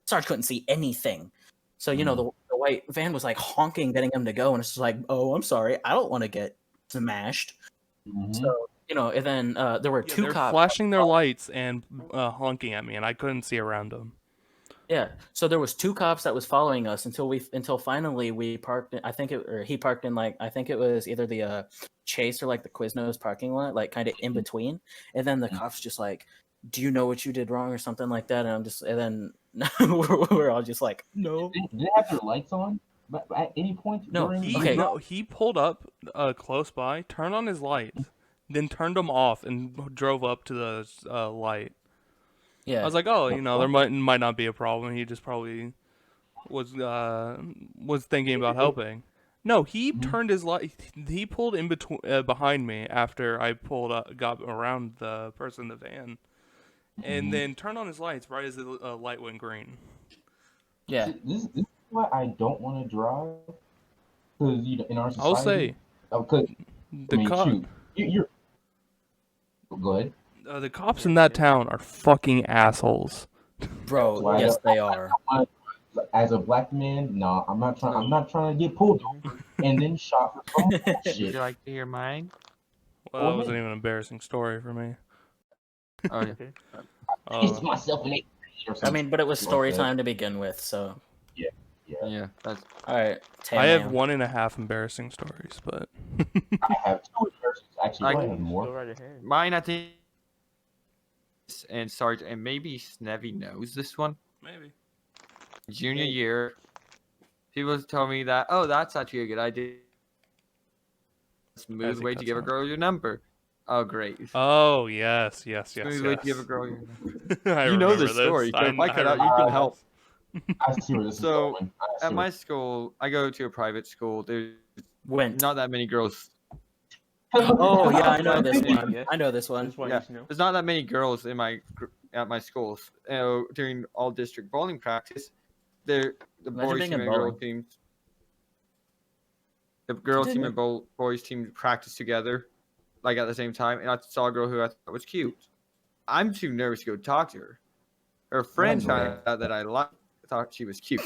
Sarge couldn't see anything. So the white van was like honking, getting him to go, and it's just like, oh, I'm sorry, I don't want to get smashed. Mhm. So and then there were Yeah, two they're cops. flashing their lights and honking at me, and I couldn't see around them. Yeah, so there was two cops that was following us until finally we parked. He parked in I think it was either the Chase or like the Quiznos parking lot, like kind of in between. And then the cops just like, "Do you know what you did wrong?" or something like that. And then we're all just like, "No." Did they have their lights on? But at any point No, during Okay. He pulled up close by, turned on his lights, then turned them off and drove up to the light. Yeah, I was like, oh, there might not be a problem. He just probably was thinking about helping. No, he turned his light. He pulled in between behind me after I got around the person in the van, and then turned on his lights right as the light went green. yeah. This is why I don't want to drive. Because in our society, I'll say because the cop. you're. Go ahead. The cops in that town are fucking assholes. Bro, Why yes, not? they are. As a black man, no, I'm not trying to get pulled over and then shot for some Would shit. you like to hear mine? Well, that wasn't even an embarrassing story for me. Oh, yeah. Okay. Pissed myself in it. Or I something. mean, but it was like story that. time to begin with, so Yeah, that's... all right. I have Tam-Lam. 1.5 embarrassing stories, but I have two embarrassing. Actually, I have Go more. right ahead. Mine, I think, and Sarge, and maybe Snevy knows this one. Maybe. Junior year, people told me that, oh, that's actually a good idea. Smooth he way to cuts give a out. girl your number. Oh, great. Oh yes, yes, yes, Smooth way to give a yes. girl your number. I You know remember the story, this. so if I cut out, you remember can help. this. I see where this So, is going. I see At my where- school, I go to a private school. There's Went. not that many girls. Oh yeah, I know this Yeah, one. yes. I know this I one. just want Yeah. you to know. There's not that many girls in at my schools. During all district bowling practice, the Imagine boys being team in and girl bowling. teams, the girls team Continue. and boys team practice together, like at the same time. And I saw a girl who I thought was cute. I'm too nervous to go talk to her. Her friend found out that I thought she was cute.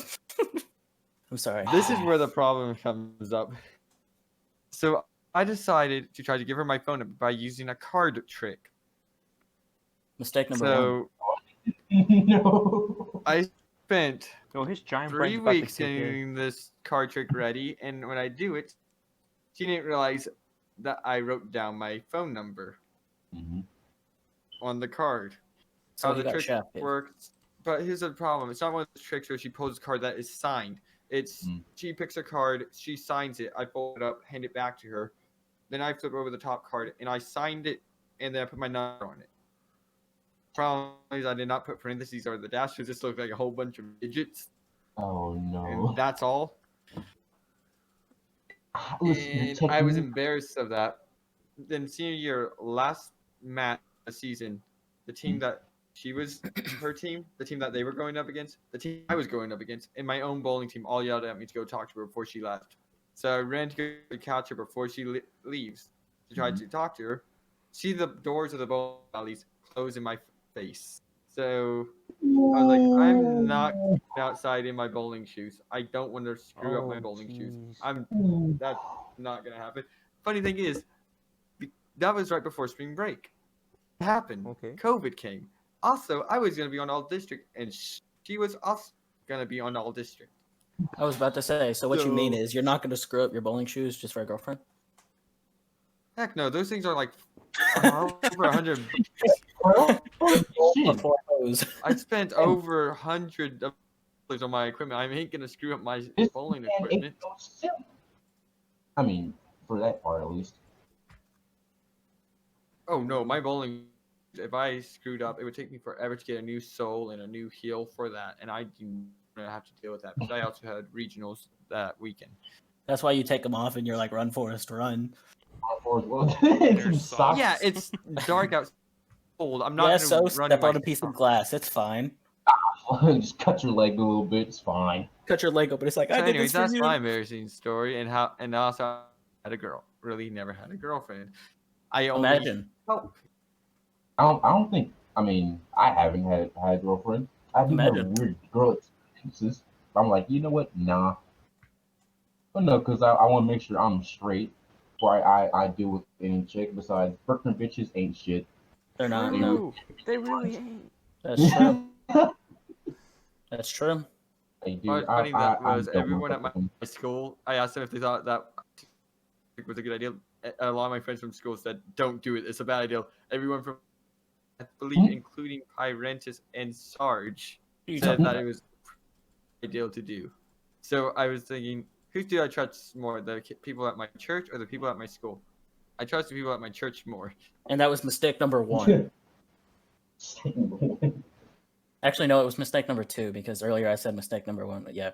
I'm sorry. This is where the problem comes up. So I decided to try to give her my phone number by using a card trick. Mistake number one. So No. I spent No, his giant 3 brain's about to weeks kick in. getting this card trick ready, and when I do it, she didn't realize that I wrote down my phone number Mhm. on the card. So How he the got trick shafted. works, but here's the problem: it's not one of those tricks where she pulls a card that is signed. It's she picks a card, she signs it, I fold it up, hand it back to her, then I flip over the top card, and I signed it, and then I put my number on it. Problem is, I did not put parentheses or the dash. It just looked like a whole bunch of digits, Oh and no. that's all. Listen, your And I was technique- embarrassed of that. Then senior year, last match of the season, the team that she was, her team, the team that they were going up against, the team I was going up against, and my own bowling team all yelled at me to go talk to her before she left. So I ran to go catch her before she leaves to try to talk to her. See the doors of the bowling alleys close in my face. So I was like, I'm not going outside in my bowling shoes. I don't want to screw up my Oh, bowling shoes. jeez. That's not gonna happen. Funny thing is, that was right before spring break. It happened. Okay. COVID came. Also, I was gonna be on all district, and she was also gonna be on all district. I was about to say. So what you mean So- is you're not going to screw up your bowling shoes just for a girlfriend? Heck no, those things are like over 100. Well, shit. Before hose. I spent over $100 on my equipment. I ain't gonna screw up my This bowling man ain't equipment. no simp. I mean, for that part at least. Oh no, my bowling. If I screwed up, it would take me forever to get a new sole and a new heel for that, and I do not have to deal with that. Because I also had regionals that weekend. That's why you take them off and you're like, run, Forrest, run. Well, There's some socks. socks. Yeah, it's dark out, cold. I'm not Yeah, gonna so run step in my on a piece of glass. It's fine. Just cut your leg a little bit. It's fine. Cut your leg open. It's like, So I did anyways, this for that's you. my embarrassing story, and also I had a girl. Really, never had a girlfriend. I only Imagine. Oh, I don't think. I mean, I haven't had a girlfriend. I do have Imagine. weird girl experiences. I'm like, you know what? Nah. But no, because I want to make sure I'm straight before I deal with any chick. Besides, Brooklyn bitches ain't shit. They're not. No, True. They really ain't. that's true. That's true. Hey, dude, What's funny that I was don't everyone wanna at my fuck with them. school. I asked them if they thought that was a good idea. A lot of my friends from school said, "Don't do it. It's a bad idea." Everyone from, I believe, including Pyrentis and Sarge, You said talking that it was ideal to do. So I was thinking, who do I trust more, the people at my church or the people at my school? I trust the people at my church more. And that was mistake number one. Actually, no, it was mistake number two because earlier I said mistake number one. But yeah,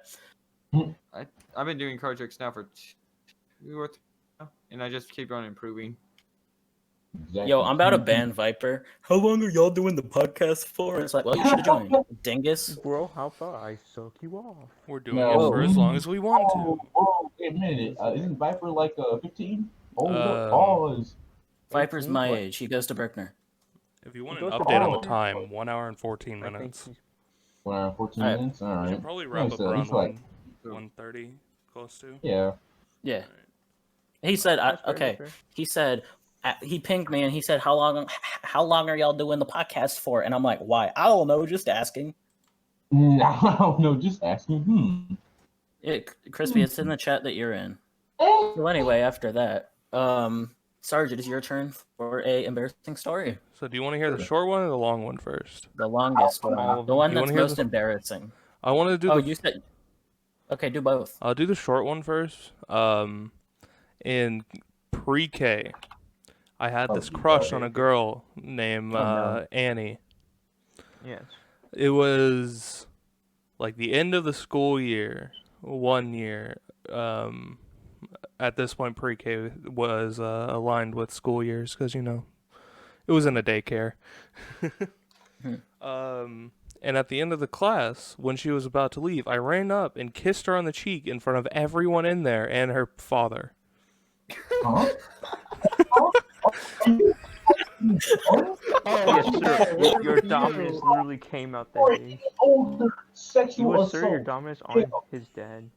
I've been doing card tricks now for 2 or 3 now, and I just keep on improving. Exactly. yo, I'm about to ban Viper. How long are y'all doing the podcast for? And it's like, well, you should have joined, dingus. Bro, how about I suck you off? We're doing No. it for as long as we want Oh, to. oh, wait a minute. Isn't Viper like 15? Oh, pause. Viper's 18? my What? age. He goes to Berkner. If you want He an goes to update on the ball. time, 1 hour and 14 I think minutes. he's- 14 Alright. minutes? We Alright. should probably wrap Nice, up around he's like- 1:30, close to. Yeah. Yeah. He said, That's fair, okay. that's fair. He said, he pinged me and he said, how long are y'all doing the podcast for? And I'm like, why? I don't know, just asking. No, no, just asking. Crispy, it's in the chat that you're in. Eh. So anyway, after that, Sarge, it is your turn for a embarrassing story. So do you want to hear the short one or the long one first? The longest one. All of The them. one You wanna that's hear most the- embarrassing. I want to do Oh, the. you said. Okay, do both. I'll do the short one first. In pre-K, I had Oh, this crush yeah. on a girl named Oh, no. Annie. Yes. It was like the end of the school year, 1 year. At this point, pre-K was aligned with school years because it was in a daycare. And at the end of the class, when she was about to leave, I ran up and kissed her on the cheek in front of everyone in there and her father. Huh? Yes, sir. Your dominance literally came out that day. Older You sexual assert your assault. dominance on his dad.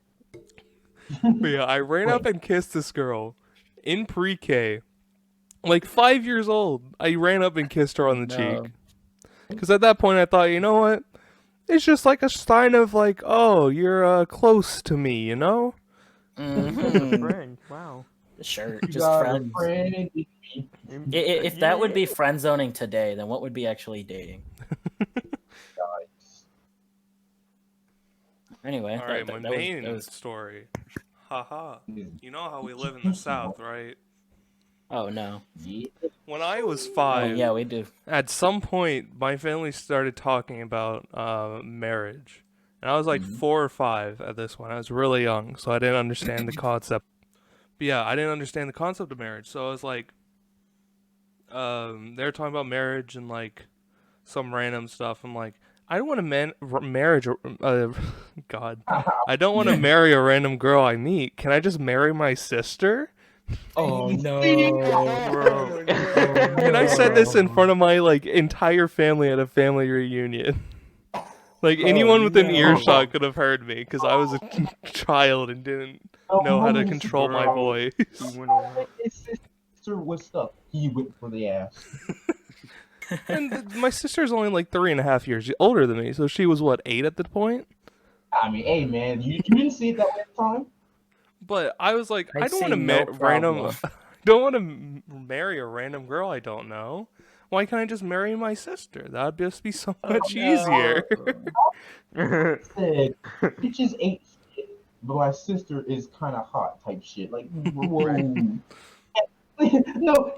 But yeah, I ran up and kissed this girl in pre-K, like 5 years old. I ran up and kissed her on the No. cheek. Because at that point I thought, you know what? It's just like a sign of like, oh, you're close to me, you know? Mhm. Friend. Wow. Sure, You just got a friends. friend in me. If that would be friend zoning today, then what would be actually dating? Anyway, All right, that- my that was- main that was- story. Haha. You know how we live in the South, right? Oh no. Yeah. When I was Oh, 5, yeah, we do. at some point, my family started talking about marriage. And I was like 4 or 5 at this point. I was really young, so I didn't understand the concept. But yeah, I didn't understand the concept of marriage. So I was like, they were talking about marriage and like some random stuff. I'm like, I don't want to marriage. God, I don't want to marry a random girl I meet. Can I just marry my sister? Oh no. Bro. And I said this in front of my like entire family at a family reunion. Like anyone within no. earshot could have heard me because I was a child and didn't know how to control my voice. He went on. His sister was stuck. He went for the ass. And my sister's only like 3.5 years older than me, so she was what, 8 at the point? I mean, hey man, you didn't see it that way at the time. But I was like, I'd I don't say want to no random. problem. Don't want to marry a random girl I don't know. Why can't I just marry my sister? That'd just be so much easier. Said, bitch is 8 feet, but my sister is kind of hot type shit. Like, whoa. No,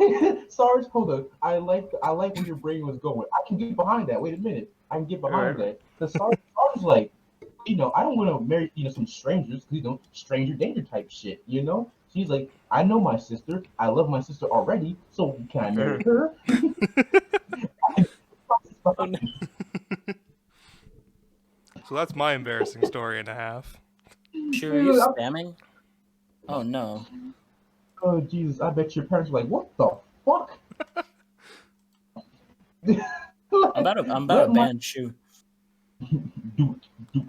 Sarge, hold on. I like where your brain was going. I can get behind that. Wait a minute. I can get behind that. The Sarge like, I don't want to marry, some strangers, because, stranger danger type shit, She's like, I know my sister. I love my sister already, so can I marry her? So that's my embarrassing story and a half. Sure, are you spamming? Oh no. Oh, Jesus, I bet your parents were like, what the fuck? I'm about to ban Shu.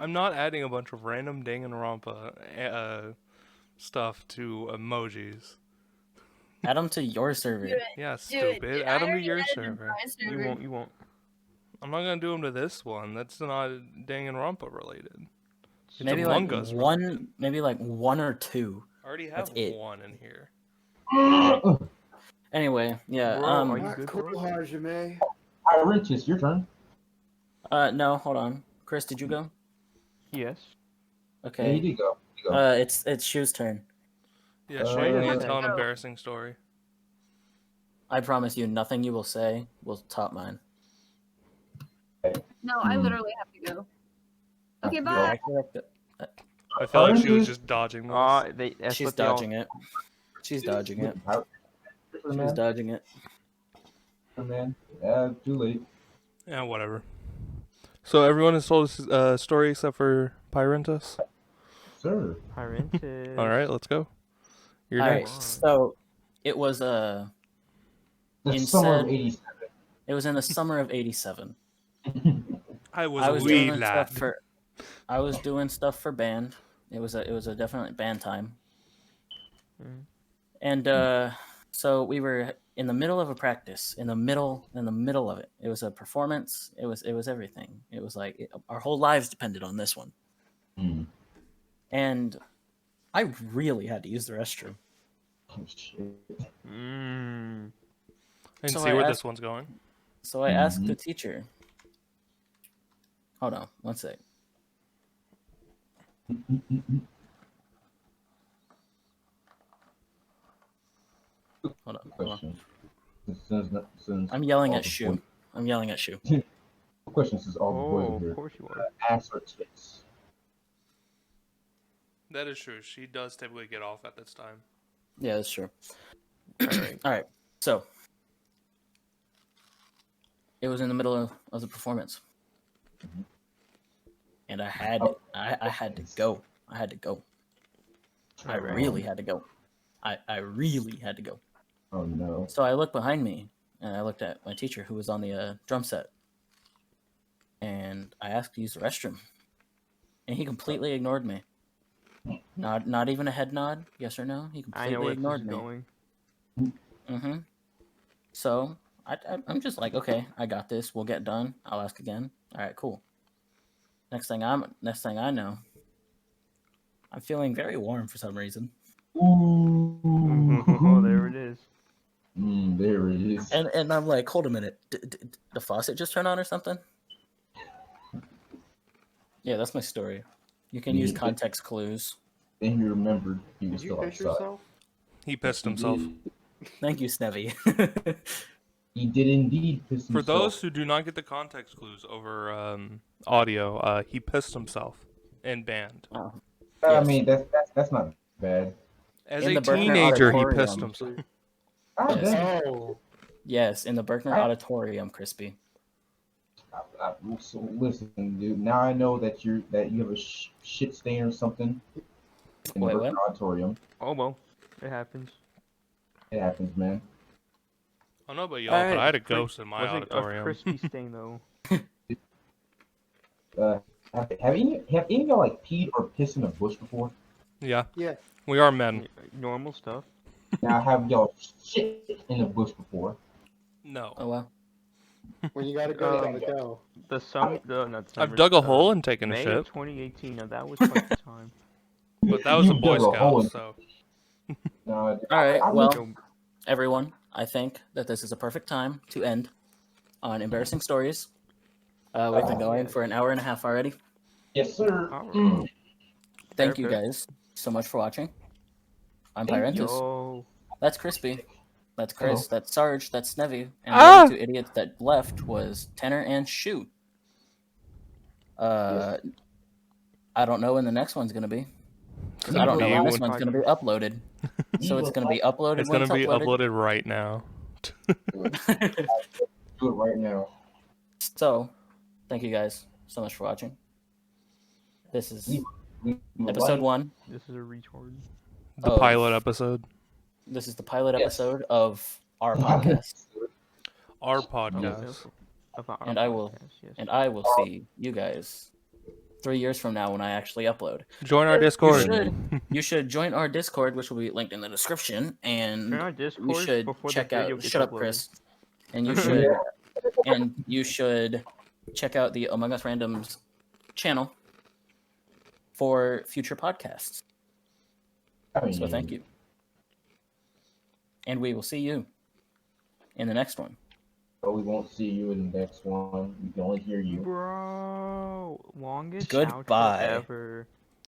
I'm not adding a bunch of random Danganronpa stuff to emojis. Add them to your server. Do it. Yeah, Do it. stupid. I Add them to already your added server. my server. You won't. I'm not gonna do them to this one. That's not Danganronpa related. It's Maybe Among like Us one, related. maybe like 1 or 2. I already That's have it. one in here. Anyway, yeah. Bro, are you Not good, cool, bro? Hajime. Riches, your turn. No, hold on. Chris, did you go? Yes. Yeah, you Okay. did go. It's Shu's turn. Yeah, Uh, Shane, you need to okay. tell an embarrassing story. I promise you, nothing you will say will top mine. No, I literally have to go. Okay, Yeah. bye. Actually, like the- I felt like she was Oranges. just dodging this. That's She's what they all- dodging it. She's dodging it. She's Man, dodging it. man. Yeah, too late. Yeah, whatever. So everyone has told us a story except for Pyrentus? Sir. Pyrentis. All right, let's go. You're All right. next. So it was The In summer of said- 87. it was in the summer of '87. I was I a was wee doing lad. stuff for. I was doing stuff for band. It was a definitely band time. Mhm. And so we were in the middle of a practice, in the middle of it. It was a performance. It was everything. It was like our whole lives depended on this one. Hmm. And I really had to use the restroom. shit. Mm. And So see I where asked- this one's going. So I asked the teacher. Hold on, one sec. Hold on. Hold on. Question. Since I'm yelling all at the Shu. boys- I'm yelling at Shu. Question since all the boys Oh, are of here. course you are. Ass or tits? That is true. She does typically get off at this time. Yeah, that's true. Alright. All right. So it was in the middle of the performance, and I had to go. I had to go. I really had to go. I really had to go. Oh no. So I looked behind me and I looked at my teacher who was on the drum set, and I asked to use the restroom, and he completely ignored me. Not even a head nod, yes or no. He I know completely where this ignored is me. going. Mm-hmm. So I'm just like, okay, I got this. We'll get done. I'll ask again. All right, cool. Next thing I know, I'm feeling very warm for some reason, Oh, there it is. There it is. and I'm like, hold a minute, did the faucet just turn on or something? Yeah, that's my story. You can use Yeah. context clues. Then he remembered he Did was you still piss outside. yourself? He pissed He himself. did. Thank you, Snevy. He did indeed piss For himself. those who do not get the context clues over audio, he pissed himself in band. Oh, I yes. mean, that's not bad. As In a the Berkner teenager, he Auditorium. pissed himself. Ah, Yes. damn. Oh, Yes, in the Berkner I- Auditorium, Crispy. So listen, dude. Now I know that you have a shit stain or something in the Wait, Berkner what? auditorium. Oh well, it happens. It happens, man. I don't know about y'all, but Alright. I had a ghost in my Was it a auditorium. crispy stain though? Have any of y'all like peed or pissed in a bush before? Yeah, yeah. we are men. Normal stuff. Now have y'all shit in a bush before? No. Oh well. When you gotta go, you gotta go. Not I've summer, dug a hole and taken a May shit, of 2018. Now that was quite the time. but that was a You Boy dug a hole Scout, in- so No, All right. I Well, So, everyone, I think that this is a perfect time to end on embarrassing stories. We've been going yes. for an hour and a half already. yes, sir. Alright. Thank you Fair. guys so much for watching. I'm Thank you. Pyrentus. Yo. That's Crispy. That's Chris. That's Sarge. That's Snevy. And the Ah! other two idiots that left was Tenor and Shu. I don't know when the next one's gonna be. 'Cause I don't know when this one's gonna be uploaded. So it's gonna be uploaded it's when gonna be uploaded. uploaded right now. Do it right now. So, thank you guys so much for watching. This is Leave a episode like. 1. This is a retard. The of- pilot episode. This is the pilot Yes. episode of our podcast, Our Oh, podcast. yes. Of our And I will- podcast, yes. and I will see you guys 3 years from now when I actually upload. Join our Discord. You should join our Discord, which will be linked in the description, and Join our Discord you should before check the video out. gets Shut up, uploaded. Chris. And you should check out the Among Us Randoms channel for future podcasts. I mean, So thank you, and we will see you in the next one. But we won't see you in the next one. We can only hear you. Bro, longest Goodbye. outro ever.